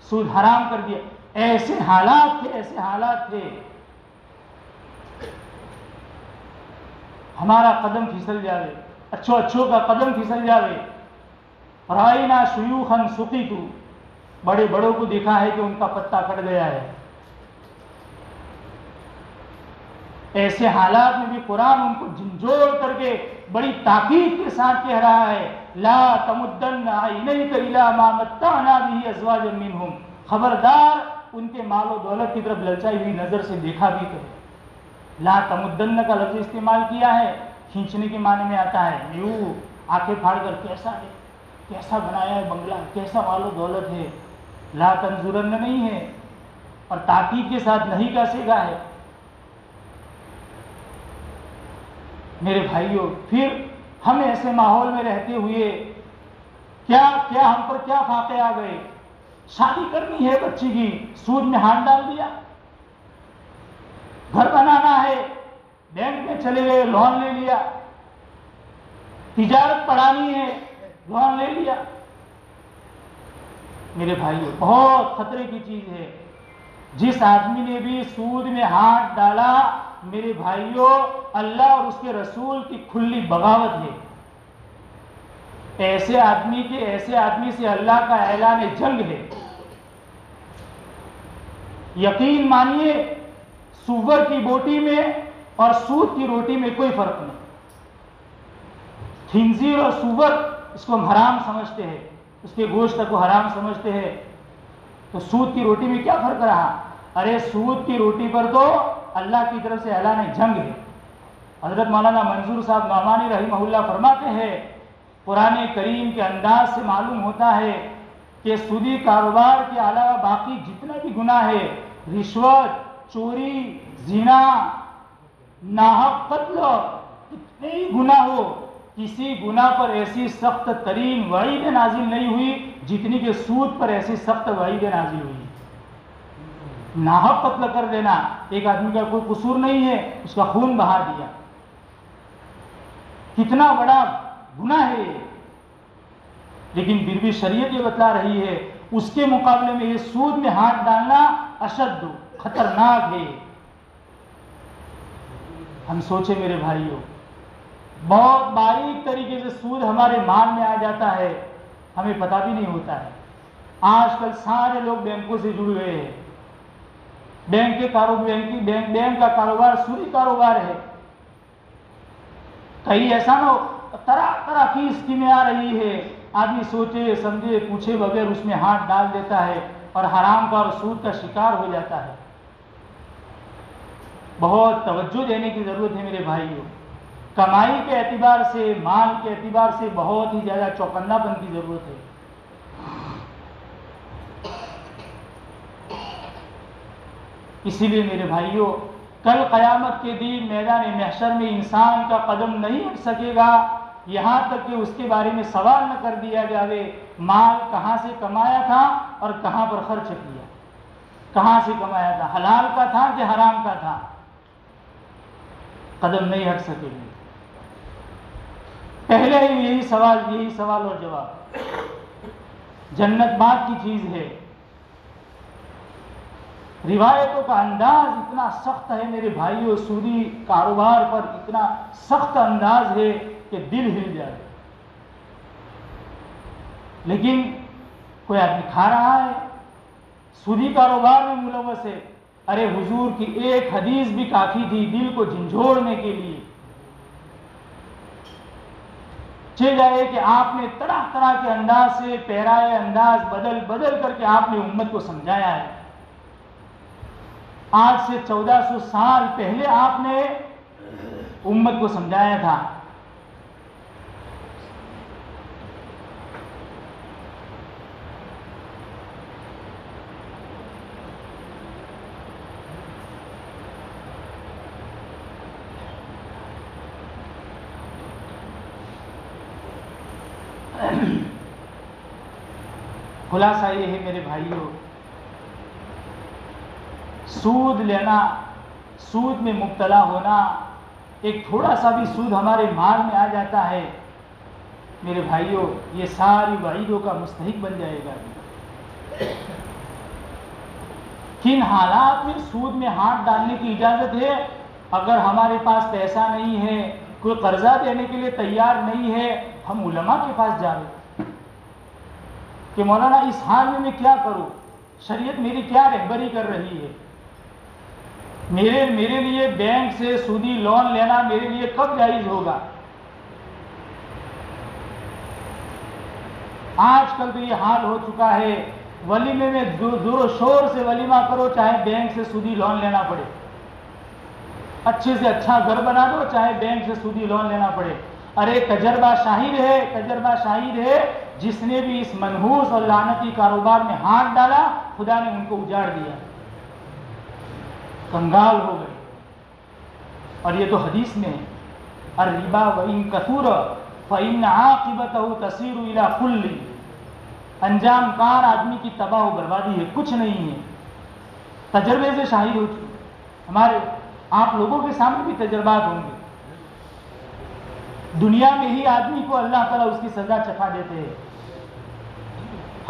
[SPEAKER 2] سود حرام کر دیا۔ ایسے حالات تھے ہمارا قدم پھسل جاوے، اچھو کا قدم پھسل جاوے۔ رائنا شیوخا سقیتو، بڑے بڑوں کو دیکھا ہے کہ ان کا پتا کٹ گیا ہے۔ ایسے حالات میں بھی قرآن ان کو جھنجھوڑ کر کے بڑی تاکید کے ساتھ کہہ رہا ہے، لا تمدن عینیک الی ما متعنا به ازواجا منہم، خبردار ان کے مال و دولت کی طرف للچائی ہوئی نظر سے دیکھا بھی کرے۔ لا تمدن کا لفظ استعمال کیا ہے، کھینچنے کے معنی میں آتا ہے، یوں آنکھیں پھاڑ کر کیسا بنایا ہے بنگلہ، کیسا مال و دولت ہے، لا تنظرن نہیں ہے، اور تاکید کے ساتھ نہیں کا سیگا ہے۔ میرے بھائیوں، پھر ہم ایسے ماحول میں رہتے ہوئے کیا ہم پر کیا فاقے آ گئے، شادی کرنی ہے بچی کی، سود میں ہاتھ ڈال دیا، گھر بنانا ہے، بینک میں چلے گئے، لون لے لیا، تجارت بڑھانی ہے، لون لے لیا۔ میرے بھائیوں، بہت خطرے کی چیز ہے۔ جس آدمی نے بھی سود میں ہاتھ ڈالا، میرے بھائیوں، اللہ اور اس کے رسول کی کھلی بغاوت ہے۔ ایسے آدمی سے اللہ کا اعلان جنگ ہے۔ یقین مانیے، سور کی بوٹی میں اور سود کی روٹی میں کوئی فرق نہیں۔ خنزیر اور سور اس کو ہم حرام سمجھتے ہیں، اس کے گوشت کو حرام سمجھتے ہیں، تو سود کی روٹی میں کیا فرق رہا؟ ارے سود کی روٹی پر تو اللہ کی طرف سے اعلان جنگ ہے۔ حضرت مولانا منظور صاحب نعمانی رحمہ اللہ فرماتے ہیں، قرآن کریم کے انداز سے معلوم ہوتا ہے کہ سودی کاروبار کے علاوہ باقی جتنا بھی گناہ ہے، رشوت، چوری، زنا، ناحق قتل، کتنے ہی گناہ ہو، کسی گناہ پر ایسی سخت ترین وعید نازل نہیں ہوئی جتنی کہ سود پر ایسی سخت وعید نازل ہوئی۔ ناحق قتل کر دینا، ایک آدمی کا کوئی قصور نہیں ہے، اس کا خون بہا دیا، کتنا بڑا گناہ ہے، لیکن پھر بھی شریعت یہ بتلا رہی ہے اس کے مقابلے میں یہ سود میں ہاتھ ڈالنا اشد، خطرناک ہے۔ ہم سوچیں میرے بھائیوں، بہت باریک طریقے سے سود ہمارے مال میں آ جاتا ہے، ہمیں پتہ بھی نہیں ہوتا ہے۔ آج کل سارے لوگ بینکوں سے جڑ گئے ہیں، بینک کا کاروبار سودی کاروبار ہے۔ کہیں ایسا نہ ہو، طرح کی اسکیمیں آ رہی ہے، آدمی سوچے سمجھے پوچھے بغیر اس میں ہاتھ ڈال دیتا ہے اور حرام کا اور سود کا شکار ہو جاتا ہے۔ بہت توجہ دینے کی ضرورت ہے میرے بھائیوں، کمائی کے اعتبار سے، مال کے اعتبار سے بہت ہی زیادہ چوکنا پن کی ضرورت ہے۔ اسی لیے میرے بھائیوں، کل قیامت کے دن میدان محشر میں انسان کا قدم نہیں ہٹ سکے گا یہاں تک کہ اس کے بارے میں سوال نہ کر دیا جاوے مال کہاں سے کمایا تھا اور کہاں پر خرچ کیا، کہاں سے کمایا تھا، حلال کا تھا کہ حرام کا تھا، قدم نہیں ہٹ سکے گی۔ پہلے ہی یہی سوال اور جواب۔ جنت بات کی چیز ہے، روایتوں کا انداز اتنا سخت ہے میرے بھائیوں، سودی کاروبار پر اتنا سخت انداز ہے کہ دل ہل جائے، لیکن کوئی آدمی کھا رہا ہے، سودی کاروبار میں ملوث ہے۔ ارے حضور کی ایک حدیث بھی کافی تھی دل کو جھنجھوڑنے کے لیے، چل جائے کہ آپ نے طرح طرح کے انداز سے پیرائے انداز بدل کر کے آپ نے امت کو سمجھایا ہے۔ آج سے 1400 سال پہلے آپ نے امت کو سمجھایا تھا۔ خلاصہ یہ ہے میرے بھائیوں، سود لینا، سود میں مبتلا ہونا، ایک تھوڑا سا بھی سود ہمارے مال میں آ جاتا ہے میرے بھائیوں، یہ ساری وعیدوں کا مستحق بن جائے گا۔ کن حالات میں سود میں ہاتھ ڈالنے کی اجازت ہے؟ اگر ہمارے پاس پیسہ نہیں ہے، کوئی قرضہ دینے کے لیے تیار نہیں ہے، ہم علماء کے پاس جا رہے کہ مولانا اس حال میں کیا کروں، شریعت میری کیا رہبری کر رہی ہے، میرے لیے بینک سے سودی لون لینا میرے لیے کب جائز ہوگا؟ آج کل تو یہ حال ہو چکا ہے، ولیمے میں زور و شور سے ولیمہ کرو چاہے بینک سے سودی لون لینا پڑے، اچھے سے اچھا گھر بنا دو چاہے بینک سے سودی لون لینا پڑے۔ ارے تجربہ شاہد ہے جس نے بھی اس منحوس اور لعنتی کاروبار میں ہاتھ ڈالا خدا نے ان کو اجاڑ دیا، کنگال ہو گئے۔ اور یہ تو حدیث میں ہے، الربا وإن كثر فإن عاقبته تصير إلى خل، انجام کار آدمی کی تباہ و بربادی ہے، کچھ نہیں ہے۔ تجربے سے شاہد ہو چکے، ہمارے آپ لوگوں کے سامنے بھی تجربات ہوں گے۔ دنیا میں ہی آدمی کو اللہ تعالیٰ اس کی سزا چکھا دیتے ہیں۔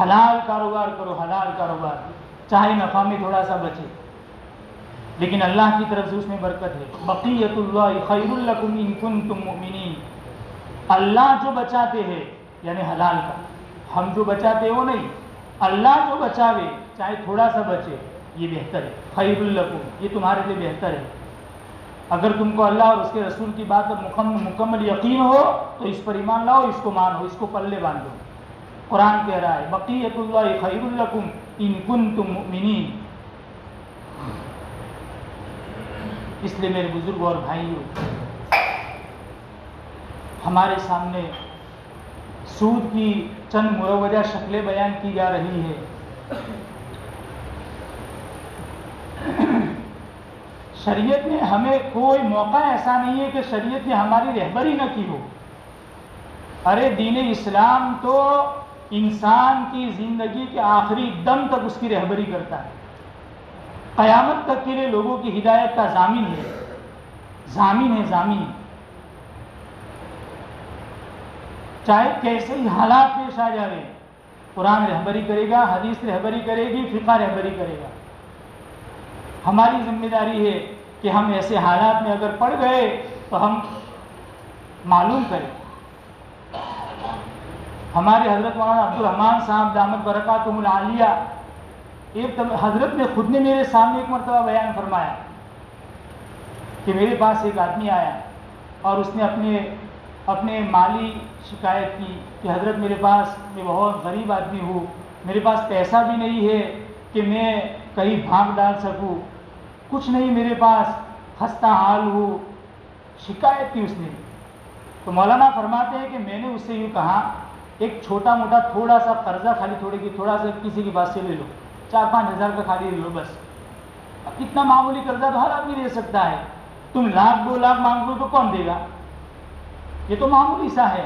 [SPEAKER 2] حلال کاروبار کرو، حلال کاروبار، چاہے نفع میں تھوڑا سا بچے، لیکن اللہ کی طرف سے اس میں برکت ہے۔ بقیت اللہ خیر لکم ان کنتم مؤمنین، اللہ جو بچاتے ہیں یعنی حلال کا، ہم جو بچاتے وہ نہیں، اللہ جو بچاوے چاہے تھوڑا سا بچے یہ بہتر ہے، خیر لکم، یہ تمہارے لیے بہتر ہے۔ اگر تم کو اللہ اور اس کے رسول کی بات پر مکمل یقین ہو تو اس پر ایمان لاؤ، اس کو مانو، اس کو پلے باندھو۔ قرآن کہہ رہا ہے بقیت اللہ خیر لکم ان کنتم مؤمنین۔ اس لیے میرے بزرگ اور بھائیوں، ہمارے سامنے سود کی چند مروجہ شکلیں بیان کی جا رہی ہے۔ شریعت نے ہمیں کوئی موقع ایسا نہیں ہے کہ شریعت نے ہماری رہبری نہ کی ہو۔ ارے دین اسلام تو انسان کی زندگی کے آخری دم تک اس کی رہبری کرتا ہے، قیامت تک کے لیے لوگوں کی ہدایت کا ضامن ہے، ضامن۔ چاہے کیسے ہی حالات پیش آ جائے، قرآن رہبری کرے گا، حدیث رہبری کرے گی، فقہ رہبری کرے گا۔ ہماری ذمہ داری ہے کہ ہم ایسے حالات میں اگر پڑ گئے تو ہم معلوم کریں۔ ہمارے حضرت مولانا عبدالرحمن صاحب دامت برکاتہم العالیہ، ایک حضرت نے خود نے میرے سامنے ایک مرتبہ بیان فرمایا کہ میرے پاس ایک آدمی آیا اور اس نے اپنے مالی شکایت کی کہ حضرت میرے پاس، میں بہت غریب آدمی ہوں، میرے پاس پیسہ بھی نہیں ہے کہ میں کہیں بھاگ ڈال سکوں، کچھ نہیں میرے پاس، خستہ حال ہوں، شکایت کی اس نے۔ تو مولانا فرماتے ہیں کہ میں نے اس سے یوں کہا ایک چھوٹا موٹا تھوڑا سا قرضہ خالی تھوڑا سا کسی کے پاس سے لے لو، 4-5 ہزار کا خالی لے لو بس، اتنا معمولی قرضہ تو ہر آدمی دے سکتا ہے، تم 1,00,000 2,00,000 مانگ لو تو کون دے گا؟ یہ تو معمولی سا ہے.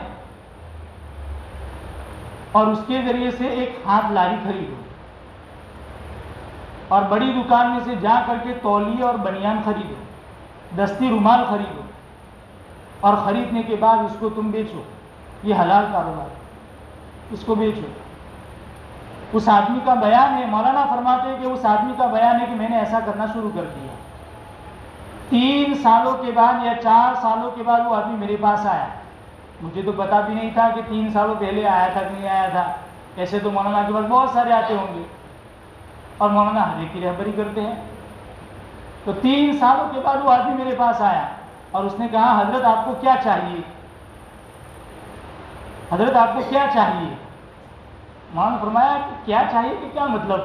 [SPEAKER 2] اور اس کے ذریعے سے ایک ہاتھ لاری خریدو اور بڑی دکان میں سے جا کر کے تولیے اور بنیان خریدو، دستی رومال خریدو اور خریدنے کے بعد اس کو تم بیچو. یہ حلال کاروبار ہے، اس کو بیچو. اس آدمی کا بیان ہے، مولانا فرماتے ہیں کہ اس آدمی کا بیان ہے کہ میں نے ایسا کرنا شروع کر دیا. 3 سالوں کے بعد یا 4 سالوں کے بعد وہ آدمی میرے پاس آیا. مجھے تو پتا بھی نہیں تھا کہ 3 سالوں پہلے آیا تھا کہ نہیں آیا تھا. ایسے تو مولانا کے پاس بہت سارے آتے ہوں گے اور مولانا ہر ایک کی رہبری کرتے ہیں. تو 3 سالوں کے بعد وہ آدمی میرے پاس آیا اور اس نے کہا حضرت آپ کو کیا چاہیے؟ حضرت آپ کو کیا چاہیے؟ مولانا فرمایا کہ کیا چاہیے کہ کیا مطلب؟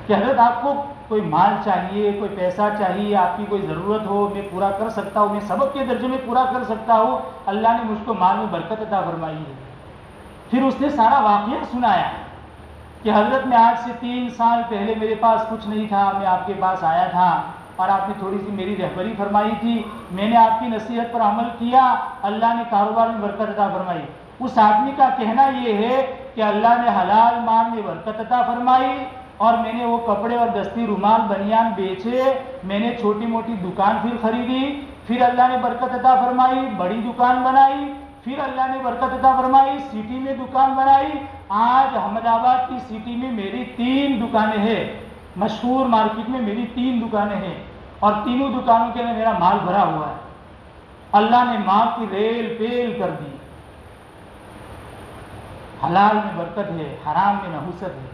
[SPEAKER 2] کہ حضرت آپ کو کوئی مال چاہیے، کوئی پیسہ چاہیے، آپ کی کوئی ضرورت ہو، میں پورا کر سکتا ہوں، میں سبق کے درجے میں پورا کر سکتا ہوں، اللہ نے مجھ کو مال میں برکت عطا فرمائی ہے. پھر اس نے سارا واقعہ سنایا کہ حضرت میں آج سے 3 سال پہلے میرے پاس کچھ نہیں تھا، میں آپ کے پاس آیا تھا اور آپ نے تھوڑی سی میری رہبری فرمائی تھی، میں نے آپ کی نصیحت پر عمل کیا، اللہ نے کاروبار میں برکت عطا فرمائی. اس آدمی کا کہنا یہ ہے کہ اللہ نے حلال مال میں برکت عطا فرمائی اور میں نے وہ کپڑے اور دستی رومال بنیان بیچے، میں نے چھوٹی موٹی دکان پھر خریدی، پھر اللہ نے برکت عطا فرمائی، بڑی دکان بنائی، پھر اللہ نے برکت عطا فرمائی، سٹی میں دکان بنائی. آج احمد آباد کی سٹی میں میری 3 دکانیں ہیں، مشہور مارکیٹ میں میری 3 دکانیں ہیں اور تینوں دکانوں کے لیے میرا مال بھرا ہوا ہے. اللہ نے مال کی ریل پیل کر دی. حلال میں برکت ہے، حرام میں نحوست ہے.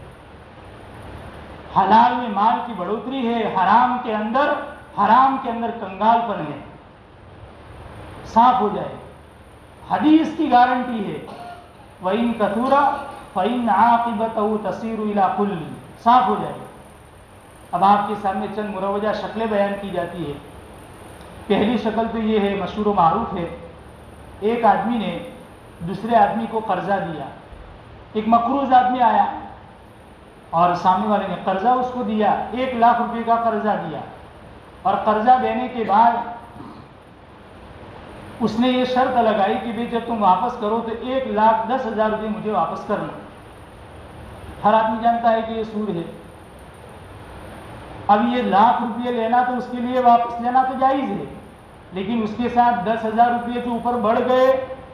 [SPEAKER 2] حلال میں مال کی بڑھوتری ہے، حرام کے اندر کنگال پن ہے. صاف ہو جائے. حدیث کی گارنٹی ہے وَإِن كَثُرَ فَإِنَّ عَاقِبَتَهُ تَصِيرُ إِلَى كُلِّ. صاف ہو جائے. اب آپ کے سامنے چند مروجہ شکلیں بیان کی جاتی ہے. پہلی شکل تو یہ ہے، مشہور و معروف ہے. ایک آدمی نے دوسرے آدمی کو قرضہ دیا. ایک مقروض آدمی آیا اور سامنے والے نے قرضہ اس کو دیا، 1,00,000 روپے کا قرضہ دیا اور قرضہ دینے کے بعد اس نے یہ شرط لگائی کہ بھی جب تم واپس کرو تو 1,10,000 روپے مجھے واپس کرنا. ہر آدمی جانتا ہے کہ یہ سود ہے. اب یہ 1,00,000 روپے لینا تو اس کے لیے واپس لینا تو جائز ہے، لیکن اس کے ساتھ 10,000 روپے جو اوپر بڑھ گئے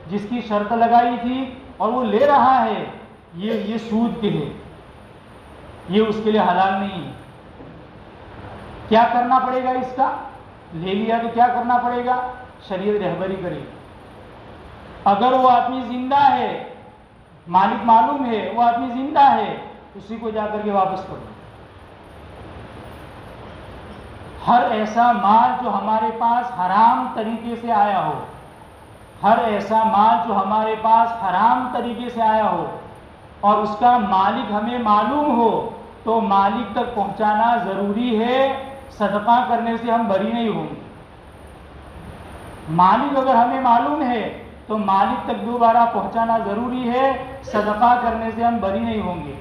[SPEAKER 2] جس کی شرط لگائی تھی اور وہ لے رہا ہے، یہ سود کے ہے، یہ اس کے لیے حلال نہیں ہے. کیا کرنا پڑے گا؟ اس کا لے لیا تو کیا کرنا پڑے گا؟ شریعت رہبری کرے. اگر وہ آدمی زندہ ہے، مالک معلوم ہے، وہ آدمی زندہ ہے، اسی کو جا کر کے واپس کرو. ہر ایسا مال جو ہمارے پاس حرام طریقے سے آیا ہو، ہر ایسا مال جو ہمارے پاس حرام طریقے سے آیا ہو اور اس کا مالک ہمیں معلوم ہو تو مالک تک پہنچانا ضروری ہے. صدقہ کرنے سے ہم بری نہیں ہوں گے. مالک اگر ہمیں معلوم ہے تو مالک تک دوبارہ پہنچانا ضروری ہے. صدقہ کرنے سے ہم بری نہیں ہوں گے.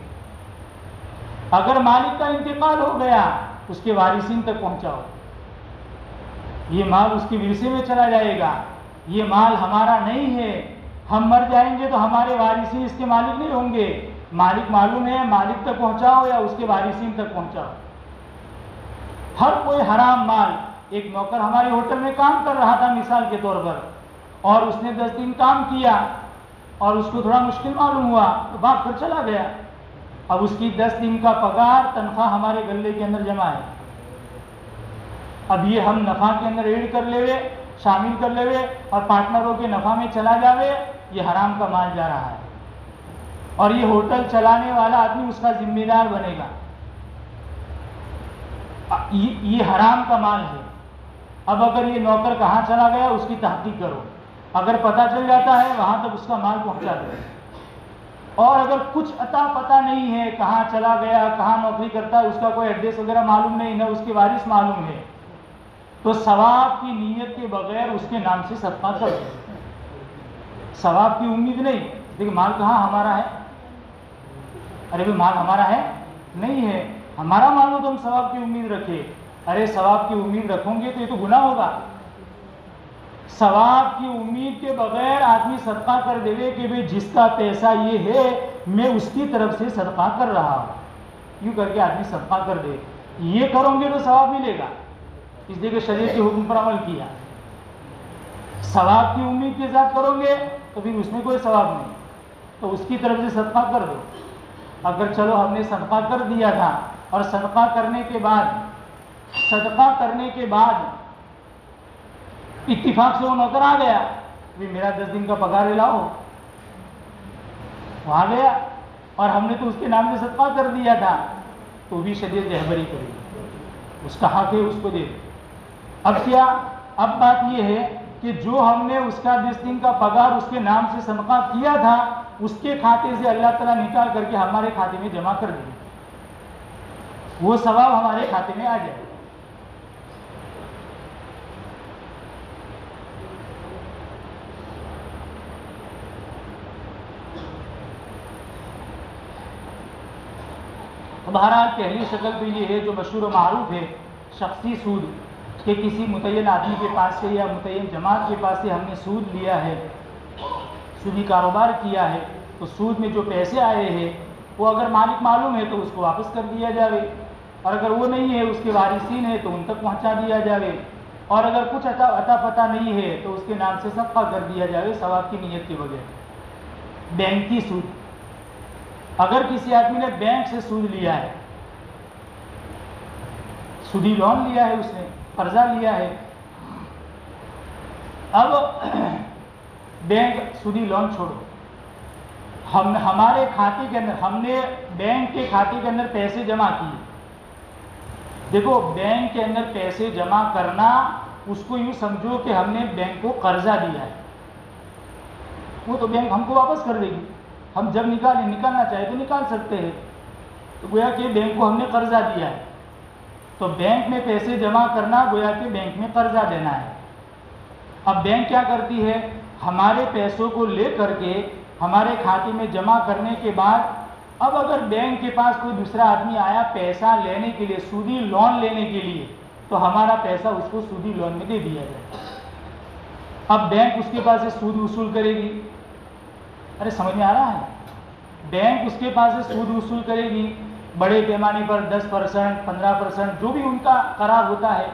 [SPEAKER 2] اگر مالک کا انتقال ہو گیا اس کے وارثین تک پہنچاؤ. یہ مال اس کے ورثے میں چلا جائے گا، یہ مال ہمارا نہیں ہے. ہم مر جائیں گے تو ہمارے وارثین اس کے مالک نہیں ہوں گے. مالک معلوم ہے، مالک تک پہنچاؤ یا اس کے وارثین تک پہنچاؤ. ہر کوئی حرام مال. ایک نوکر ہمارے ہوٹل میں کام کر رہا تھا مثال کے طور پر، اور اس نے 10 دن کام کیا اور اس کو تھوڑا مشکل معلوم ہوا تو بھاگ کر چلا گیا. اب اس کی 10 دن کا پگار تنخواہ ہمارے گلے کے اندر جمع ہے. اب یہ ہم نفع کے اندر ایڈ کر لے، شامل کر لے اور پارٹنروں کے نفع میں چلا جاوے، یہ حرام کا مال جا رہا ہے. اور یہ ہوٹل چلانے والا آدمی اس کا ذمہ دار بنے گا. یہ حرام کا مال ہے. اب اگر یہ نوکر کہاں چلا گیا اس کی تحقیق کرو. اگر پتہ چل جاتا ہے وہاں تک اس کا مال پہنچا دو. اور اگر کچھ عطا پتہ نہیں ہے کہاں چلا گیا، کہاں نوکری کرتا ہے، اس کا کوئی ایڈریس وغیرہ معلوم نہیں، نہ اس کے وارث معلوم ہے، تو ثواب کی نیت کے بغیر اس کے نام سے صدقہ کر دو. ثواب کی امید نہیں. دیکھیں مال کہاں ہمارا ہے؟ ارے بھائی مال ہمارا ہے نہیں ہے. ہمارا مال ہو تو ہم ثواب کی امید رکھیں. ارے ثواب کی امید رکھوں گے تو یہ تو گناہ ہوگا. ثواب کی امید کے بغیر آدمی صدقہ کر دے گے کہ بھئی جس کا پیسہ یہ ہے میں اس کی طرف سے صدقہ کر رہا ہوں، یوں کر کے آدمی صدقہ کر دے. یہ کرو گے تو ثواب ملے گا، اس لیے کہ شریعت کے حکم پر عمل کیا. ثواب کی امید کے ساتھ کرو گے تو پھر اس میں کوئی ثواب نہیں، تو اس کی طرف سے صدقہ کر دو. اگر چلو ہم نے صدقہ کر دیا تھا اور صدقہ کرنے کے بعد اتفاق سے وہ نوکر آ گیا، بھی میرا 10 دن کا پگار لاؤ، وہ آ گیا اور ہم نے تو اس کے نام سے صدقہ کر دیا تھا، تو بھی شریعت رہبری کرے گی. اس کا حق ہے، اس کو دے دے. اب کیا، اب بات یہ ہے کہ جو ہم نے اس کا 10 دن کا پگار اس کے نام سے صدقہ کیا تھا اس کے کھاتے سے اللہ تعالیٰ نکال کر کے ہمارے کھاتے میں جمع کر دے، وہ ثواب ہمارے کھاتے میں آ جائے. بہرحال پہلی شکل تو یہ ہے جو مشہور و معروف ہے، شخصی سود، کہ کسی متعین آدمی کے پاس سے یا متعین جماعت کے پاس سے ہم نے سود لیا ہے، سودی کاروبار کیا ہے، تو سود میں جو پیسے آئے ہیں وہ اگر مالک معلوم ہے تو اس کو واپس کر دیا جائے، اور اگر وہ نہیں ہے، اس کے وارثین ہیں تو ان تک پہنچا دیا جائے، اور اگر کچھ عطا پتہ نہیں ہے تو اس کے نام سے صدقہ کر دیا جائے ثواب کی نیت کے بغیر. بینکی سود، اگر کسی آدمی نے بینک سے سود لیا ہے، سودی لون لیا ہے، اس نے قرضہ لیا ہے، اب بینک سودی لون چھوڑو، ہمارے کھاتے کے اندر ہم نے بینک کے کھاتے کے اندر پیسے جمع کیے. دیکھو بینک کے اندر پیسے جمع کرنا اس کو یوں سمجھو کہ ہم نے بینک کو قرضہ دیا ہے، وہ تو بینک ہم کو واپس کر دے گی، ہم جب نکالنا چاہے تو نکال سکتے ہیں. تو گویا کہ بینک کو ہم نے قرضہ دیا ہے، تو بینک میں پیسے جمع کرنا گویا کہ بینک میں قرضہ دینا ہے. اب بینک کیا کرتی ہے، ہمارے پیسوں کو لے کر کے ہمارے کھاتے میں جمع کرنے کے بعد اب اگر بینک کے پاس کوئی دوسرا آدمی آیا پیسہ لینے کے لیے، سودی لون لینے کے لیے، تو ہمارا پیسہ اس کو سودی لون میں دے دیا جائے. اب بینک اس کے پاس سے سود وصول کرے گی. ارے سمجھ میں آ رہا ہے؟ بینک اس کے پاس سے سود وصول کرے گی بڑے پیمانے پر 10%، 15%، جو بھی ان کا قرار ہوتا ہے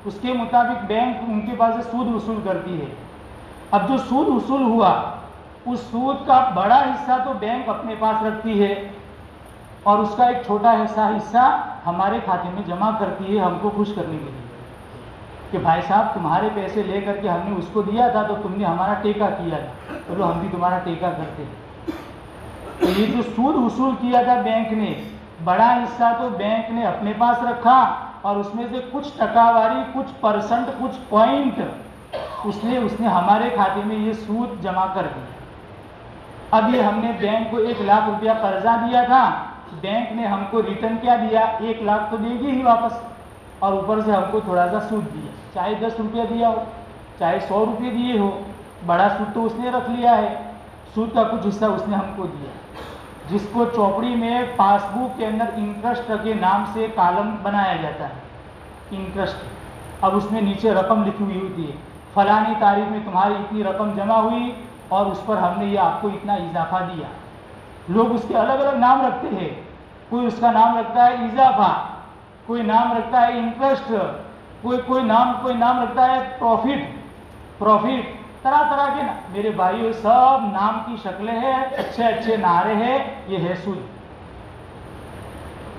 [SPEAKER 2] اس کے مطابق بینک ان کے پاس سے سود وصول کرتی ہے. اب جو سود وصول ہوا اس سود کا بڑا حصہ تو بینک اپنے پاس رکھتی ہے اور اس کا ایک چھوٹا حصہ ہمارے کھاتے میں جمع کرتی ہے ہم کو خوش کرنے کے لیے کہ بھائی صاحب تمہارے پیسے لے کر کے ہم نے اس کو دیا تھا تو تم نے ہمارا ٹیکہ کیا تھا، چلو ہم بھی تمہارا ٹیکہ کرتے ہیں. تو یہ جو سود وصول کیا تھا بینک نے، بڑا حصہ تو بینک نے اپنے پاس رکھا اور اس میں سے کچھ ٹکاواری، کچھ پرسنٹ، کچھ پوائنٹ اس نے ہمارے کھاتے میں یہ سود جمع کر دیا. اب یہ ہم نے بینک کو 1 لاکھ روپیہ قرضہ دیا تھا، بینک نے ہم کو ریٹرن کیا دیا، 1 لاکھ تو دے گی ہی واپس، اور اوپر سے ہم کو تھوڑا سا سود دیا، چاہے 10 روپیہ دیا ہو چاہے 100 روپئے دیے ہو، بڑا سود تو اس نے رکھ لیا ہے، سود کا کچھ حصہ اس نے ہم کو دیا، جس کو چوپڑی میں پاس بک کے اندر انٹرسٹ کے نام سے کالم بنایا جاتا ہے، انٹرسٹ. اب اس میں نیچے رقم لکھی ہوئی ہوتی ہے، فلانی تاریخ میں تمہاری اتنی رقم جمع ہوئی اور اس پر ہم نے یہ آپ کو اتنا اضافہ دیا. لوگ اس کے الگ الگ نام رکھتے ہیں، کوئی اس کا نام رکھتا ہے اضافہ، کوئی نام رکھتا ہے انٹرسٹ، کوئی نام رکھتا ہے پروفٹ، طرح طرح کے میرے بھائیو سب نام کی شکلیں ہیں، اچھے اچھے نعرے ہیں، یہ ہے سود.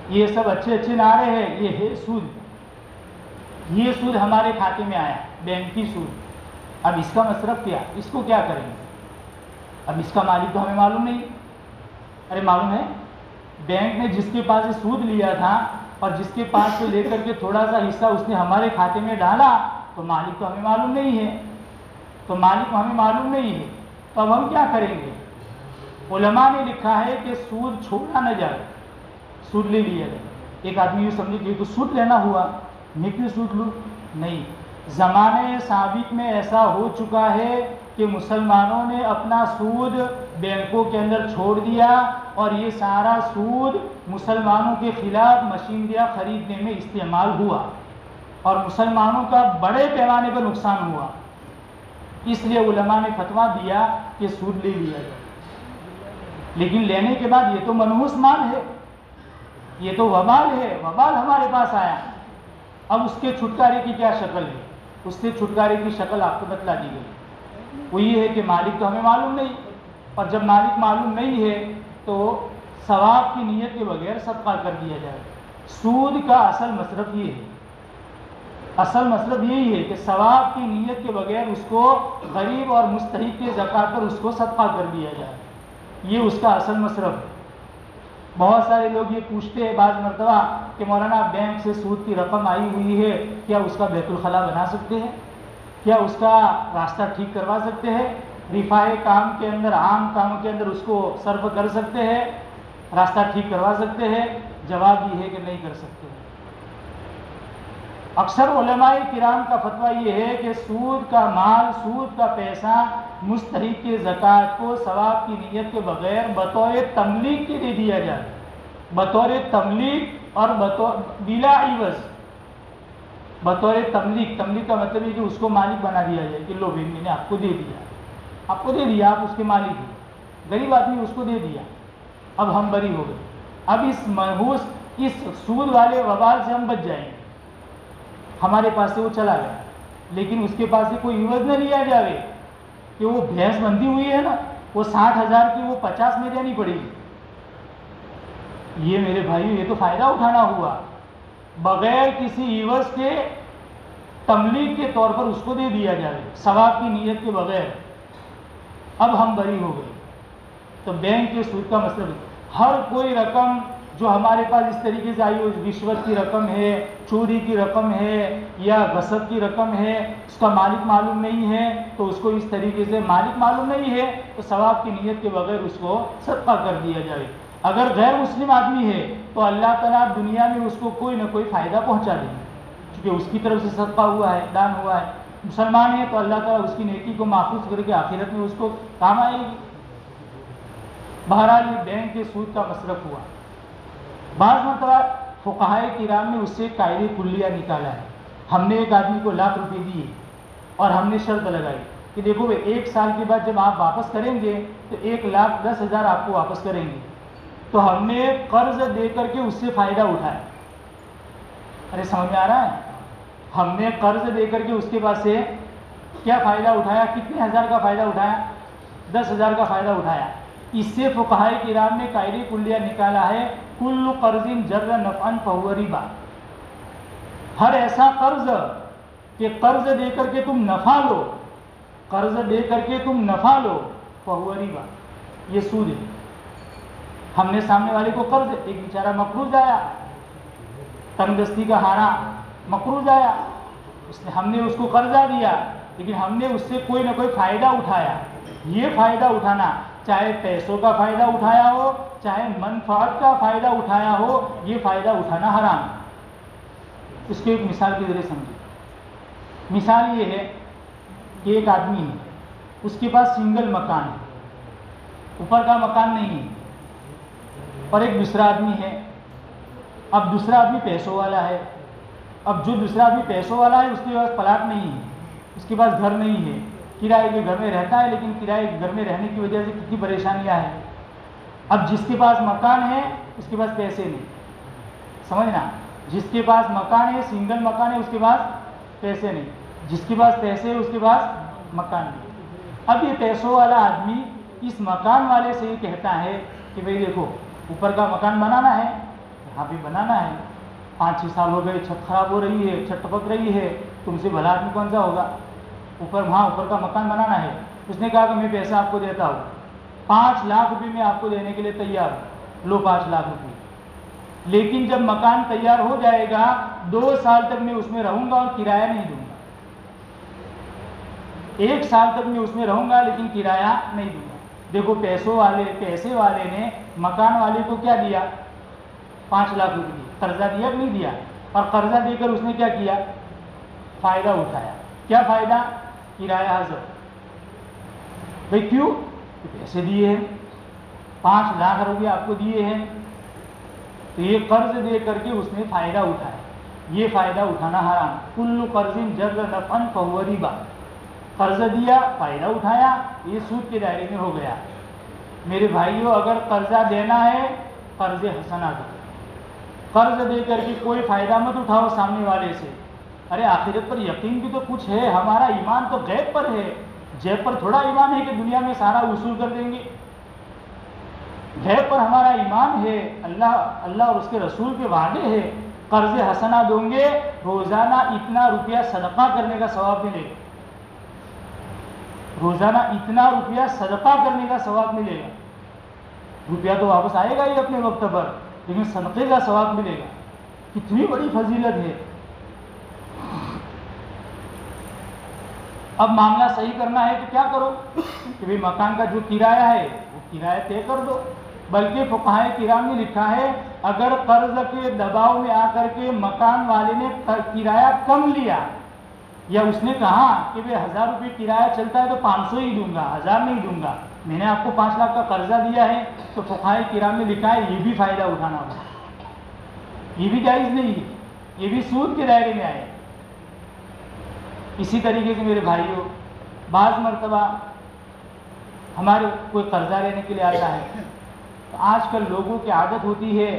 [SPEAKER 2] یہ سب اچھے اچھے نعرے ہیں، یہ ہے سود. یہ سود ہمارے کھاتے میں آیا، بینکی سود. اب اس کا مصرف کیا، اس کو کیا کریں گے؟ اب اس کا مالک تو ہمیں معلوم نہیں. ارے معلوم ہے، بینک نے جس کے پاس سے سود لیا تھا اور جس کے پاس سے لے کر کے تھوڑا سا حصہ اس نے ہمارے کھاتے میں ڈالا، تو مالک تو ہمیں معلوم نہیں ہے. تو اب ہم کیا کریں گے؟ علماء نے لکھا ہے کہ سود چھوڑا نہ جائے، سود لے لیا جائے. ایک آدمی یہ سمجھے کہ تو سود لینا ہوا، میں کیوں سود لوں؟ نہیں، زمانے سابق میں ایسا ہو چکا ہے کہ مسلمانوں نے اپنا سود بینکوں کے اندر چھوڑ دیا اور یہ سارا سود مسلمانوں کے خلاف مشینریاں خریدنے میں استعمال ہوا اور مسلمانوں کا بڑے پیمانے پر نقصان ہوا. اس لیے علماء نے فتویٰ دیا کہ سود لے لیا جائے. لیکن لینے کے بعد یہ تو منحوس مال ہے, یہ تو وبال ہے, وبال ہمارے پاس آیا. اب اس کے چھٹکارے کی کیا شکل ہے؟ اس سے چھٹکارے کی شکل آپ کو بتلا دی گئی. وہ یہ ہے کہ مالک تو ہمیں معلوم نہیں, اور جب مالک معلوم نہیں ہے تو ثواب کی نیت کے بغیر صدقہ کر دیا جائے. سود کا اصل مصرف یہ ہے, اصل مطلب یہی ہے کہ ثواب کی نیت کے بغیر اس کو غریب اور مستحق کے زکوٰۃ پر اس کو صدقہ کر دیا جائے. یہ اس کا اصل مصرف ہے. بہت سارے لوگ یہ پوچھتے ہیں بعض مرتبہ کہ مولانا بینک سے سود کی رقم آئی ہوئی ہے, کیا اس کا بیت الخلا بنا سکتے ہیں؟ کیا اس کا راستہ ٹھیک کروا سکتے ہیں؟ رفاہ کام کے اندر, عام کام کے اندر اس کو صرف کر سکتے ہیں؟ راستہ ٹھیک کروا سکتے ہیں؟ جواب یہ ہے کہ نہیں کر سکتے. اکثر علماء کرام کا فتویٰ یہ ہے کہ سود کا مال, سود کا پیسہ مستحق کی زکوٰۃ کو ثواب کی نیت کے بغیر بطور تملیغ کے دے دیا جائے, بطور تملیغ اور بطور بلا عوض, بطور تملیغ. تملیغ کا مطلب ہے کہ اس کو مالک بنا دیا جائے کہ لو بھائی میں نے آپ کو دے دیا, آپ کو دے دیا, آپ اس کے مالک ہیں. غریب آدمی اس کو دے دیا, اب ہم بری ہو گئے. اب اس منحوس, اس سود والے وبال سے ہم بچ جائیں گے. ہمارے پاس سے وہ چلا گیا, لیکن اس کے پاس سے کوئی عوض نہ لیا جائے کہ وہ بھینس بندھی ہوئی ہے نا, وہ 60,000 کی وہ 50 میں دینی پڑے گی. یہ میرے بھائی یہ تو فائدہ اٹھانا ہوا, بغیر کسی عوض کے تملیغ کے طور پر اس کو دے دیا جائے ثواب کی نیت کے بغیر. اب ہم بری ہو گئے. تو بینک کے سود کا مطلب ہر کوئی رقم جو ہمارے پاس اس طریقے سے آئی ہو, رشوت کی رقم ہے, چوری کی رقم ہے یا غصب کی رقم ہے, اس کا مالک معلوم نہیں ہے تو اس کو اس طریقے سے, مالک معلوم نہیں ہے تو ثواب کی نیت کے بغیر اس کو صدقہ کر دیا جائے. اگر غیر مسلم آدمی ہے تو اللہ تعالیٰ دنیا میں اس کو کوئی نہ کوئی فائدہ پہنچا دیں گے, کیونکہ اس کی طرف سے صدقہ ہوا ہے, دان ہوا ہے. مسلمان ہے تو اللہ تعالیٰ اس کی نیکی کو محفوظ کر کے آخرت میں اس کو کام آئے گی. بہرحال یہ بینک کے سود کا مصرف ہوا. بعض مرتبہ فقہائے کرام نے اس سے قاعدہ کلیہ نکالا ہے. ہم نے ایک آدمی کو 1,00,000 روپے دیے اور ہم نے شرط لگائی کہ دیکھو 1 سال کے بعد جب آپ واپس کریں گے تو 1,10,000 آپ کو واپس کریں گے. تو ہم نے قرض دے کر کے اس سے فائدہ اٹھایا. ارے سمجھ میں آ رہا ہے؟ ہم نے قرض دے کر کے اس کے پاس سے کیا فائدہ اٹھایا؟ کتنے ہزار کا فائدہ اٹھایا؟ 10,000 کا فائدہ اٹھایا. اس سے فقہائے کرام نے قاعدہ کلیہ نکالا ہے کل قرض جر نفعا فہو ربا. ہر ایسا قرض کہ قرض دے کر کے تم نفع لو, قرض دے کر کے تم نفع لو, فہو ربا, یہ سود ہے. ہم نے سامنے والے کو قرض, ایک بیچارہ مقروض آیا, تنگ دستی کا ہارا مقروض آیا, ہم نے اس کو قرضہ دیا, لیکن ہم نے اس سے کوئی نہ کوئی فائدہ اٹھایا. یہ فائدہ اٹھانا, چاہے پیسوں کا فائدہ اٹھایا ہو, چاہے منفعت کا فائدہ اٹھایا ہو, یہ فائدہ اٹھانا حرام ہے. اس کو ایک مثال کے ذریعے سمجھیں. مثال یہ ہے کہ ایک آدمی ہے, اس کے پاس سنگل مکان ہے, اوپر کا مکان نہیں ہے, اور ایک دوسرا آدمی ہے. اب دوسرا آدمی پیسوں والا ہے. اب جو دوسرا آدمی پیسوں والا ہے اس کے پاس پلاٹ نہیں ہے, اس کے پاس گھر نہیں ہے, کرائے کے گھر میں رہتا ہے, لیکن کرائے کے گھر میں رہنے کی وجہ سے کتنی پریشانیاں ہیں. اب جس کے پاس مکان ہے اس کے پاس پیسے نہیں, سمجھنا, جس کے پاس مکان ہے, سنگل مکان ہے, اس کے پاس پیسے نہیں, جس کے پاس پیسے ہے اس کے پاس مکان نہیں. اب یہ پیسوں والا آدمی اس مکان والے سے یہ کہتا ہے کہ بھئی دیکھو اوپر کا مکان بنانا ہے, یہاں بھی بنانا ہے, 5-6 سال ہو گئے, چھت خراب ہو رہی ہے, چھت ٹپک رہی ہے, تم سے بھلا آدمی کون سا ہوگا, اوپر کا مکان بنانا ہے. اس نے کہا کہ میں پیسہ آپ کو دیتا ہوں, 5 لاکھ روپے میں آپ کو دینے کے لیے تیار ہوں, لو 5 لاکھ روپے. لیکن جب مکان تیار ہو جائے گا 2 سال تک میں اس میں رہوں گا اور کرایہ نہیں دوں گا. 1 سال تک میں اس میں رہوں گا لیکن کرایہ نہیں دوں گا. دیکھو پیسے والے نے مکان والے کو کیا دیا؟ 5 لاکھ روپے قرضہ دیا کہ نہیں دیا؟ اور قرضہ دے کر اس نے کیا کیا؟ فائدہ اٹھایا. کیا فائدہ؟ کرایہ حاضر. بھائی کیوں؟ پیسے دیے ہیں، 5 لاکھ روپے آپ کو دیے ہیں، تو یہ قرض دے کر کے اس نے فائدہ اٹھایا، یہ فائدہ اٹھانا حرام۔ کل قرض جر نفعا فہو ربا، قرض دیا فائدہ اٹھایا، یہ سود کے دائرے میں ہو گیا۔ میرے بھائیوں، اگر قرضہ دینا ہے قرض حسنہ دو، قرض دے کر کے کوئی فائدہ مت اٹھاؤ سامنے والے سے۔ ارے آخرت پر یقین بھی تو کچھ ہے، ہمارا ایمان تو غیب پر ہے، جیب پر تھوڑا ایمان ہے کہ دنیا میں سارا وصول کر دیں گے۔ غیب پر ہمارا ایمان ہے، اللہ اور اس کے رسول کے وعدے ہیں، قرض حسنہ دوں گے، روزانہ اتنا روپیہ صدقہ کرنے کا ثواب ملے گا، روزانہ اتنا روپیہ صدقہ کرنے کا ثواب ملے گا۔ روپیہ تو واپس آئے گا ہی اپنے وقت پر، لیکن صدقے کا ثواب ملے گا۔ کتنی بڑی فضیلت ہے۔ اب معاملہ صحیح کرنا ہے تو کیا کرو کہ بھئی مکان کا جو کرایہ ہے وہ کرایہ طے کر دو۔ بلکہ فقہائے کرام نے لکھا ہے اگر قرض کے دباؤ میں آ کر کے مکان والے نے کرایہ کم لیا، یا اس نے کہا کہ بھئی 1000 روپے کرایہ چلتا ہے تو 500 ہی دوں گا، 1000 نہیں دوں گا، میں نے آپ کو 5 لاکھ کا قرضہ دیا ہے، تو فقہائے کرام نے لکھا ہے یہ بھی فائدہ اٹھانا ہوگا، یہ بھی جائز نہیں ہے، یہ بھی سود کے دائرے میں آئے۔ اسی طریقے سے میرے بھائیوں، بعض مرتبہ ہمارے کوئی قرضہ لینے کے لیے آتا ہے تو آج کل لوگوں کی عادت ہوتی ہے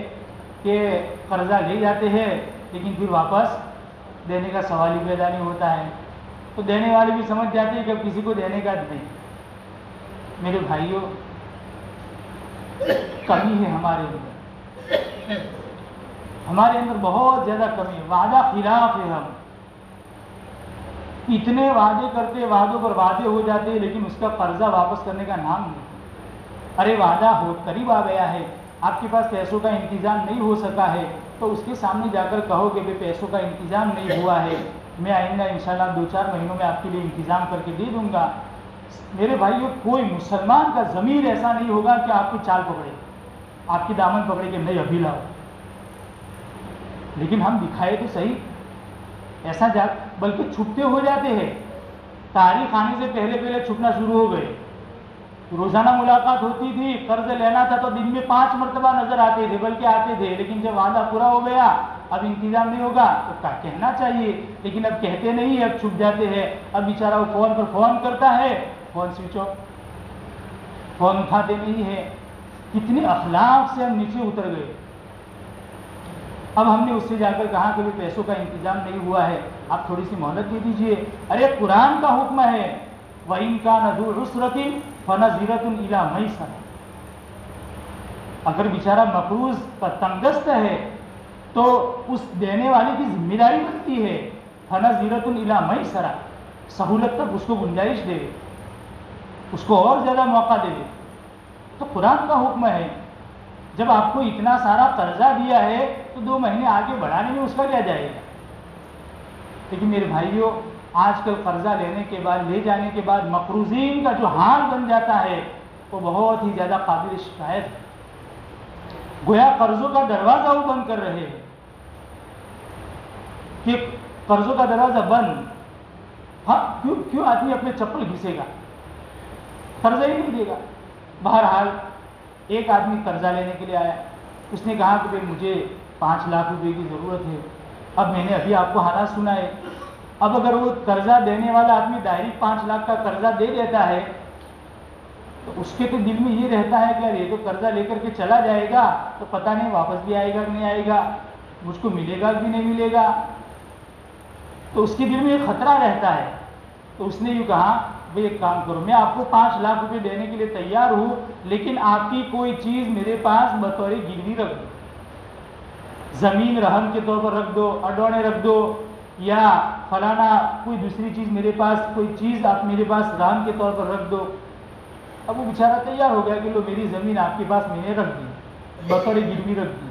[SPEAKER 2] کہ قرضہ لے جاتے ہیں لیکن پھر واپس دینے کا سوال ہی پیدا نہیں ہوتا ہے، تو دینے والے بھی سمجھ جاتے ہیں کہ اب کسی کو دینے کا نہیں۔ میرے بھائیوں، کمی ہے ہمارے اندر بہت زیادہ کمی ہے، وعدہ خلاف ہے۔ ہم اتنے وعدے کرتے، وعدوں پر وعدے ہو جاتے ہیں لیکن اس کا قرضہ واپس کرنے کا نام نہیں۔ ارے وعدہ ہو قریب آ گیا ہے، آپ کے پاس پیسوں کا انتظام نہیں ہو سکا ہے تو اس کے سامنے جا کر کہو کہ بھئی پیسوں کا انتظام نہیں ہوا ہے، میں آئندہ انشاءاللہ 2-4 مہینوں میں آپ کے لیے انتظام کر کے دے دوں گا۔ میرے بھائیو، کوئی مسلمان کا ضمیر ایسا نہیں ہوگا کہ آپ کی چال پکڑے، آپ کی دامن پکڑے کہ نہیں ابھی لاؤ، لیکن ہم دکھائے تو صحیح ایسا بلکہ چھپتے ہو جاتے ہیں۔ تاریخ آنے سے پہلے چھپنا شروع ہو گئے۔ روزانہ ملاقات ہوتی تھی، قرض لینا تھا تو دن میں 5 مرتبہ نظر آتے تھے، بلکہ آتے تھے، لیکن جب وعدہ پورا ہو گیا اب انتظام نہیں ہوگا تو کہنا چاہیے، لیکن اب کہتے نہیں، اب چھپ جاتے ہیں۔ اب بیچارہ وہ فون پر فون کرتا ہے، فون سوئچ آف، فون اٹھاتے نہیں ہے۔ کتنے اخلاق سے ہم نیچے اتر گئے۔ اب ہم نے اس سے جا کر کہا کہ پیسوں کا انتظام نہیں ہوا ہے، آپ تھوڑی سی مہلت دے دیجئے۔ ارے قرآن کا حکم ہے وَإِن كَانَ ذُو عُسْرَةٍ فَنَظِرَةٌ إِلَىٰ مَيْسَرَةٍ، اگر بیچارہ مقروض کا تنگدست ہے تو اس دینے والے کی ذمہ داری بنتی ہے فَنَظِرَةٌ إِلَىٰ مَيْسَرَةٍ، سہولت تک اس کو گنجائش دے، اس کو اور زیادہ موقع دے۔ تو قرآن کا حکم ہے، جب آپ کو اتنا سارا قرضہ دیا ہے تو 2 مہینے آگے بڑھانے میں اس کا کیا جائے گا۔ لیکن میرے بھائیوں، آج کل قرضہ لینے کے بعد، لے جانے کے بعد مقروضین کا جو حال بن جاتا ہے وہ بہت ہی زیادہ قابل شکایت ہے۔ گویا قرضوں کا دروازہ وہ بند کر رہے ہیں کہ قرضوں کا دروازہ بند۔ ہاں، کیوں آدمی اپنے چپل گھسے گا، قرضہ ہی نہیں دے گا۔ بہرحال ایک آدمی قرضہ لینے کے لیے آیا، اس نے کہا کہ مجھے 5 لاکھ روپے کی ضرورت ہے۔ اب میں نے ابھی آپ کو حالات سنا ہے، اب اگر وہ قرضہ دینے والا آدمی ڈائریکٹ 5 لاکھ کا قرضہ دے دیتا ہے تو اس کے تو دل میں یہ رہتا ہے کہ یار یہ تو قرضہ لے کر کے چلا جائے گا تو پتہ نہیں واپس بھی آئے گا کہ نہیں آئے گا، مجھ کو ملے گا کہ نہیں ملے گا، تو اس کے دل میں ایک خطرہ رہتا ہے۔ تو اس نے یوں کہا بھئی ایک کام کرو، میں آپ کو 5 لاکھ روپے دینے کے لیے تیار ہوں، لیکن آپ کی کوئی چیز میرے پاس بطور گروی رکھ دو، زمین رہن کے طور پر رکھ دو، اڈونے رکھ دو، یا فلانا کوئی دوسری چیز میرے پاس، کوئی چیز آپ میرے پاس رہن کے طور پر رکھ دو۔ اب وہ بیچارہ تیار ہو گیا کہ لو میری زمین آپ کے پاس میں نے رکھ دی، بطور گروی رکھ دی،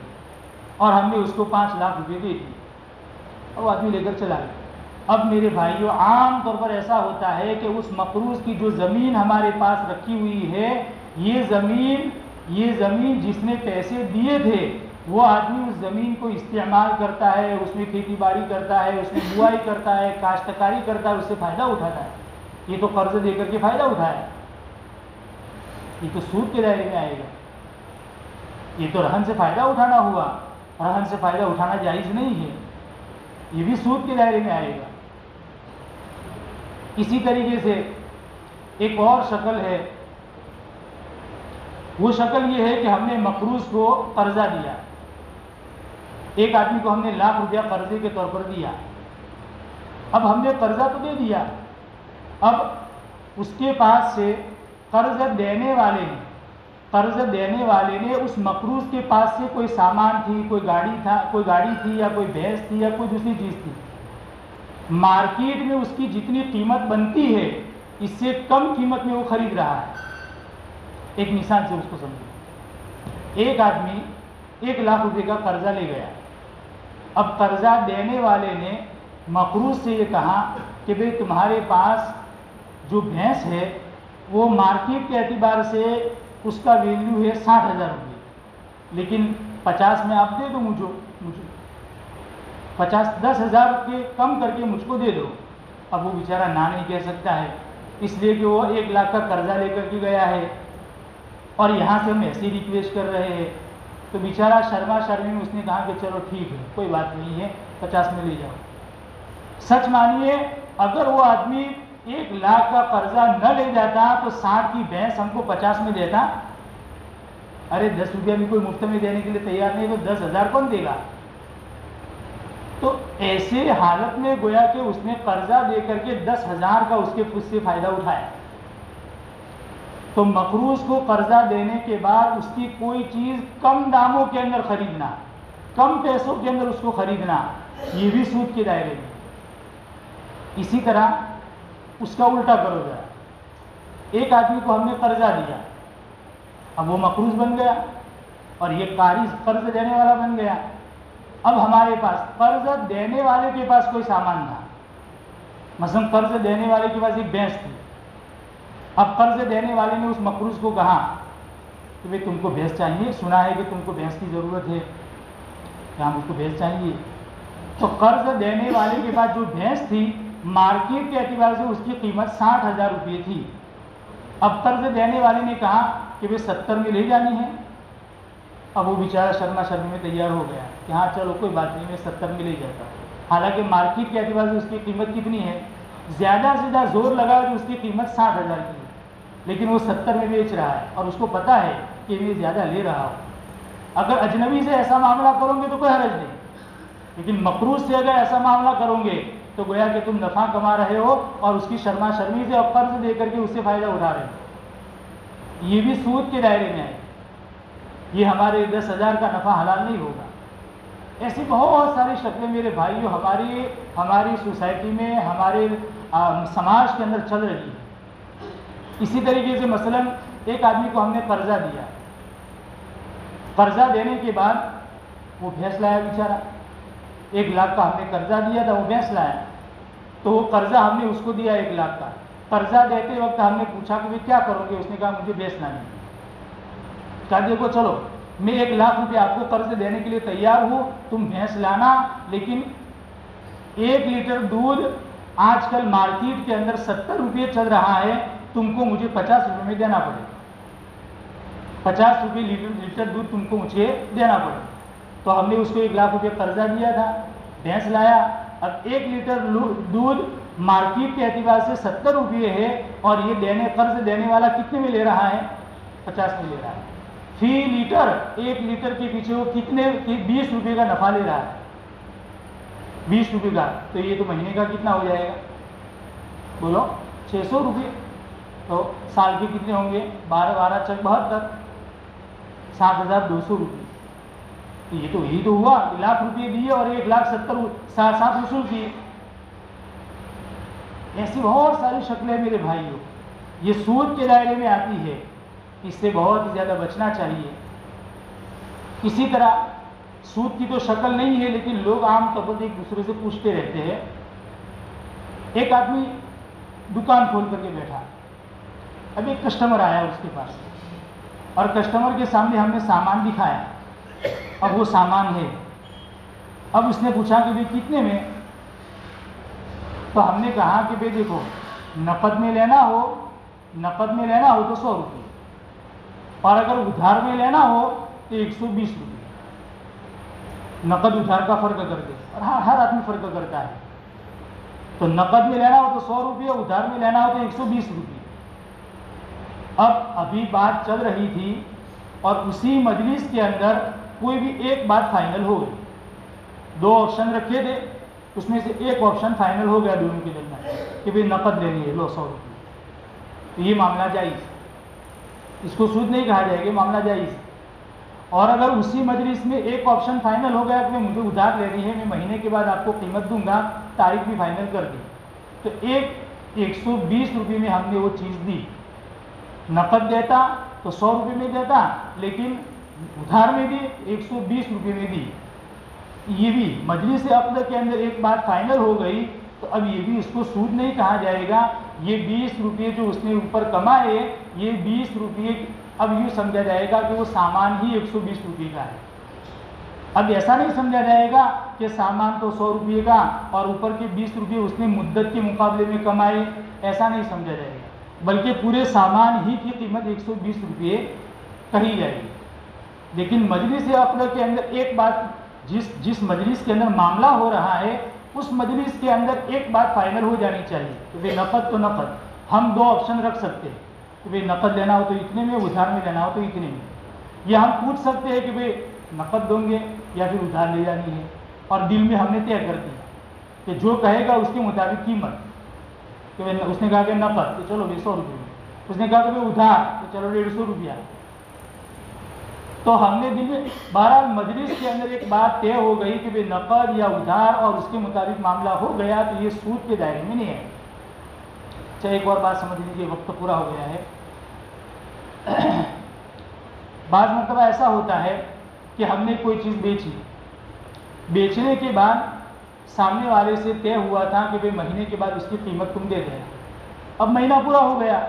[SPEAKER 2] اور ہم نے اس کو 5 لاکھ روپے دے دی، اور وہ آدمی لے کر چلا گیا۔ اب میرے بھائیوں، عام طور پر ایسا ہوتا ہے کہ اس مقروض کی جو زمین ہمارے پاس رکھی ہوئی ہے، یہ زمین جس نے پیسے دیے تھے وہ آدمی اس زمین کو استعمال کرتا ہے، اس میں کھیتی باڑی کرتا ہے، اس میں بوائی کرتا ہے، کاشتکاری کرتا ہے، اس سے فائدہ اٹھاتا ہے۔ یہ تو قرض دے کر کے فائدہ اٹھایا، یہ تو سود کے دائرے میں آئے گا. یہ تو رہن سے فائدہ اٹھانا ہوا. رہن سے فائدہ اٹھانا جائز نہیں ہے, یہ بھی سود کے دائرے میں آئے گا. اسی طریقے سے ایک اور شکل ہے, وہ شکل یہ ہے کہ ہم نے مقروض کو قرضہ دیا. ایک آدمی کو ہم نے 1,00,000 روپیہ قرضے کے طور پر دیا. اب ہم نے قرضہ تو دے دیا, اب اس کے پاس سے قرض دینے والے نے اس مقروض کے پاس سے کوئی سامان تھی, کوئی گاڑی تھی یا کوئی بھینس تھی یا کوئی دوسری چیز تھی, مارکیٹ میں اس کی جتنی قیمت بنتی ہے اس سے کم قیمت میں وہ خرید رہا ہے. ایک مثال سے اس کو سمجھو. ایک آدمی 1,00,000 روپے کا قرضہ لے گیا. اب قرضہ دینے والے نے مقروض سے یہ کہا کہ بھئی تمہارے پاس جو بھینس ہے وہ مارکیٹ کے اعتبار سے اس کا ویلیو ہے 60,000 روپے, لیکن 50 میں آپ دے دو مجھے 10,000 روپے کم کر کے مجھ کو دے دو. اب وہ بیچارہ نہ نہیں کہہ سکتا ہے, اس لیے کہ وہ 1,00,000 کا قرضہ لے کر کے گیا ہے اور یہاں سے ہم ایسی ریکویسٹ کر رہے ہیں. تو بیچارہ شرما شرمی میں اس نے کہا کہ چلو ٹھیک ہے, کوئی بات نہیں ہے, 50 میں لے جاؤ. سچ مانیے اگر وہ آدمی 1,00,000 کا قرضہ نہ لے جاتا تو 60 کی بھینس ہم کو 50 میں دیتا. ارے 10 روپیہ بھی کوئی مفت میں دینے کے لیے تیار نہیں, تو 10,000 کون دے گا؟ تو ایسے حالت میں گویا کہ اس نے قرضہ دے کر کے 10,000 کا اس کے خود سے فائدہ اٹھایا. تو مقروض کو قرضہ دینے کے بعد اس کی کوئی چیز کم داموں کے اندر خریدنا, کم پیسوں کے اندر اس کو خریدنا, یہ بھی سود کے دائرے میں. اسی طرح اس کا الٹا کرو ذرا. ایک آدمی کو ہم نے قرضہ دیا, اب وہ مقروض بن گیا اور یہ قرض دینے والا بن گیا. اب ہمارے پاس قرض دینے والے کے پاس کوئی سامان تھا, مثلا قرض دینے والے کے پاس ایک بھینس تھی. اب قرض دینے والے نے اس مقروض کو کہا کہ بھئی تم کو بھینس چاہیے, سنا ہے کہ تم کو بھینس کی ضرورت ہے, کیا مجھ کو بھینس چاہیے. تو قرض دینے والے کے پاس جو بھینس تھی مارکیٹ کے اعتبار سے اس کی قیمت 60,000 روپے تھی. اب قرض دینے والے نے کہا کہ بھئی 70 میں لے جانی ہے. اب وہ بیچارہ شرما شرمی میں تیار ہو گیا کہ ہاں چلو کوئی بات نہیں, میں 70 میں لے جاتا ہوں. حالانکہ مارکیٹ کے اعتبار سے اس کی قیمت کتنی ہے, زیادہ سے زیادہ زور لگا کہ اس کی قیمت 60,000 کی ہے, لیکن وہ 70 میں بیچ رہا ہے اور اس کو پتا ہے کہ میں زیادہ لے رہا ہوں. اگر اجنبی سے ایسا معاملہ کرو گے تو کوئی حرج نہیں, لیکن مقروض سے اگر ایسا معاملہ کرو گے تو گویا کہ تم نفع کما رہے ہو اور اس کی شرما شرمی سے اور قرض دے کر کے اس سے فائدہ اٹھا رہے ہو. یہ بھی سود کے دائرے میں ہے. یہ ہمارے 10,000 کا نفع حلال نہیں ہوگا. ایسی بہت ساری شکلیں میرے بھائیوں ہماری سوسائٹی میں, ہمارے سماج کے اندر چل رہی ہے. اسی طریقے سے مثلا ایک آدمی کو ہم نے قرضہ دیا, قرضہ دینے کے بعد وہ بھینس لایا بیچارہ. 1,00,000 کا ہم نے قرضہ دیا تھا, وہ بھینس لایا. تو وہ قرضہ ہم نے اس کو دیا 1,00,000 کا. قرضہ دیتے وقت ہم نے پوچھا کہ کیا کرو گے, اس نے کہا مجھے بھینس لانی ہے. کہا دیکھو چلو میں 1,00,000 روپے آپ کو قرض دینے کے لیے تیار ہوں, تم بھینس لانا, لیکن 1 لیٹر دودھ آج کل مارکیٹ کے اندر 70 روپے چل رہا ہے, تم کو مجھے 50 روپے میں دینا پڑے. 50 روپے لیٹر دودھ تم کو مجھے دینا پڑے. تو ہم نے اس کو 1,00,000 روپے قرضہ دیا تھا, بھینس لایا. اب 1 لیٹر دودھ مارکیٹ کے اعتبار سے 70 روپے ہے اور یہ قرض دینے والا کتنے میں لے رہا ہے, 50 میں لے رہا ہے. فی لیٹر 1 لیٹر کے پیچھے وہ کتنے 20 روپے کا نفع لے رہا ہے, 20 روپے کا. تو یہ تو مہینے کا کتنا ہو جائے گا, بولو 600 روپے. تو سال کے کتنے ہوں گے, 12 چک 72, 7,200 روپے. تو یہی تو ہوا, 1,00,000 روپے دیے اور 1,70,000 وصول کیے. ایسی بہت ساری شکلیں میرے بھائیوں یہ سود کے دائرے میں آتی ہے. اس سے بہت زیادہ بچنا چاہیے. اسی طرح سود کی تو شکل نہیں ہے, لیکن لوگ عام طور پر ایک دوسرے سے پوچھتے رہتے ہیں. ایک آدمی دکان کھول کر کے بیٹھا, اب ایک کسٹمر آیا اس کے پاس اور کسٹمر کے سامنے ہم نے سامان دکھایا. اب وہ سامان ہے, اب اس نے پوچھا کہ بھئی کتنے میں. تو ہم نے کہا کہ بھئی دیکھو نقد میں لینا ہو تو 100 روپے, اور اگر ادھار میں لینا ہو تو 120 روپئے. نقد ادھار کا فرق کر دے, اور ہر آدمی فرق کرتا ہے. تو نقد میں لینا ہو تو 100 روپئے, ادھار میں لینا ہو تو 120 روپئے. اب ابھی بات چل رہی تھی اور اسی مجلس کے اندر کوئی بھی ایک بات فائنل ہو گئی. 2 آپشن رکھے تھے, اس میں سے ایک آپشن فائنل ہو گیا دونوں کے درمیان کہ بھئی نقد لینی ہے, لو 100 روپئے. تو یہ معاملہ جائز, اس کو سود نہیں کہا جائے گا, معاملہ جائز. اور اگر اسی مجلس میں ایک آپشن فائنل ہو گیا کہ مجھے ادھار لینی ہے, میں مہینے کے بعد آپ کو قیمت دوں گا, تاریخ بھی فائنل کر دی, تو 120 روپئے میں ہم نے وہ چیز دی. نقد دیتا تو 100 روپئے میں دیتا, لیکن ادھار میں دی 120 روپئے میں دی. یہ بھی مجلس عقد کے اندر ایک بات فائنل ہو گئی, تو اب یہ بھی اس کو سود نہیں کہا جائے گا. یہ 20 روپئے جو اس نے اوپر کمائے, یہ 20 روپئے اب یوں سمجھا جائے گا کہ وہ سامان ہی 120 روپئے کا ہے. اب ایسا نہیں سمجھا جائے گا کہ سامان تو 100 روپئے کا اور اوپر کے 20 روپئے اس نے مدت کے مقابلے میں کمائے, ایسا نہیں سمجھا جائے گا, بلکہ پورے سامان ہی کی قیمت 120 روپئے کہی جائے گی. لیکن مجلس عقد کے اندر ایک بات, جس مجلس کے اندر معاملہ ہو رہا ہے اس مجلس کے اندر ایک بات فائنل ہو جانی چاہیے کہ بھئی نقد تو نقد. ہم 2 آپشن رکھ سکتے ہیں کہ بھئی نقد لینا ہو تو اتنے میں, ادھار میں لینا ہو تو اتنے میں. یا ہم پوچھ سکتے ہیں کہ بھئی نقد دوں گے یا پھر ادھار لے جانی ہے, اور دل میں ہم نے طے کر دیا کہ جو کہے گا اس کے مطابق قیمت. کہ اس نے کہا کہ نقد, تو چلو 100 روپئے. اس نے کہا کہ بھئی ادھار, تو چلو 150 روپیہ. تو ہم نے دل میں, بہرحال مجلس کے اندر ایک بات طے ہو گئی کہ بھئی نقد یا ادھار, اور اس کے مطابق معاملہ ہو گیا, تو یہ سود کے دائرے میں نہیں ہے. اچھا, ایک اور بات سمجھ لیجیے, وقت پورا ہو گیا ہے. بعض مرتبہ ایسا ہوتا ہے کہ ہم نے کوئی چیز بیچی, بیچنے کے بعد سامنے والے سے طے ہوا تھا کہ بھئی مہینے کے بعد اس کی قیمت تم دے دینا. اب مہینہ پورا ہو گیا,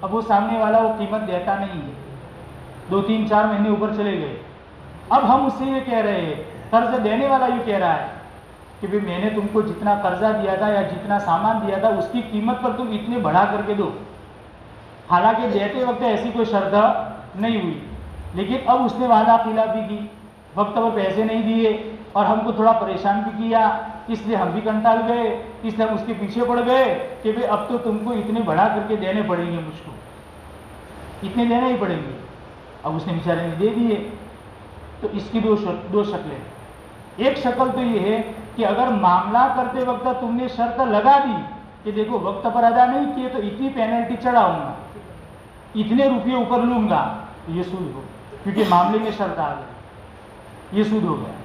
[SPEAKER 2] اب وہ سامنے والا وہ قیمت دیتا نہیں ہے, 2-3-4 مہینے اوپر چلے گئے. اب ہم اس سے یہ کہہ رہے ہیں, قرض دینے والا یہ کہہ رہا ہے کہ بھئی میں نے تم کو جتنا قرضہ دیا تھا یا جتنا سامان دیا تھا اس کی قیمت پر تم اتنے بڑھا کر کے دو. حالانکہ دیتے وقت ایسی کوئی شرط نہیں ہوئی, لیکن اب اس نے وعدہ خلافی کی, وقت پر پیسے نہیں دیے, اور ہم کو تھوڑا پریشان بھی کیا, اس لیے ہم بھی کنٹال گئے, اس لیے ہم اس کے پیچھے پڑ گئے کہ بھئی اب تو تم کو اتنے بڑھا کر کے دینے پڑیں گے, مجھ کو اتنے دینے ہی پڑیں گے. اب اس نے بیچارے نے دے دیے. تو اس کی 2 شکلیں. ایک شکل تو یہ ہے کہ اگر معاملہ کرتے وقت تم نے شرط لگا دی کہ دیکھو وقت پر ادا نہیں کیے تو اتنی پینلٹی چڑھاؤں گا, اتنے روپئے اوپر لوں گا, تو یہ سود ہو, کیونکہ معاملے میں شرط آ گئی, یہ سود ہو گیا.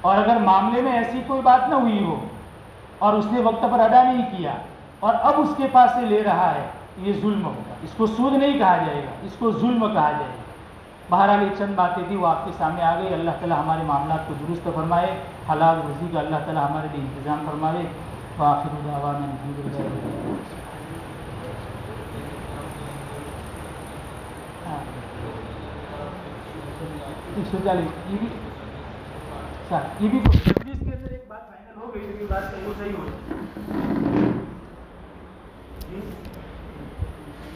[SPEAKER 2] اور اگر معاملے میں ایسی کوئی بات نہ ہوئی ہو اور اس نے وقت پر ادا نہیں کیا اور اب اس کے پاس سے لے رہا ہے, یہ ظلم ہوگا. اس کو سود نہیں کہا جائے گا, اس کو ظلم کہا جائے گا. بہرحال یہ چند باتیں تھی, وہ آپ کے سامنے آ گئی. اللہ تعالیٰ ہمارے معاملات کو درست فرمائے, حلال روزی کا اللہ تعالیٰ ہمارے لیے انتظام فرمائے. وآخر دعوانا الحمدللہ. یہ بھی مجلس کے اندر ایک بات فائنل ہو گئی, یہ بات صحیح ہو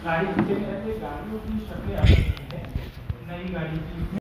[SPEAKER 2] گاڑی گاڑیوں کی شکلیں آ رہی ہیں, نئی گاڑی کی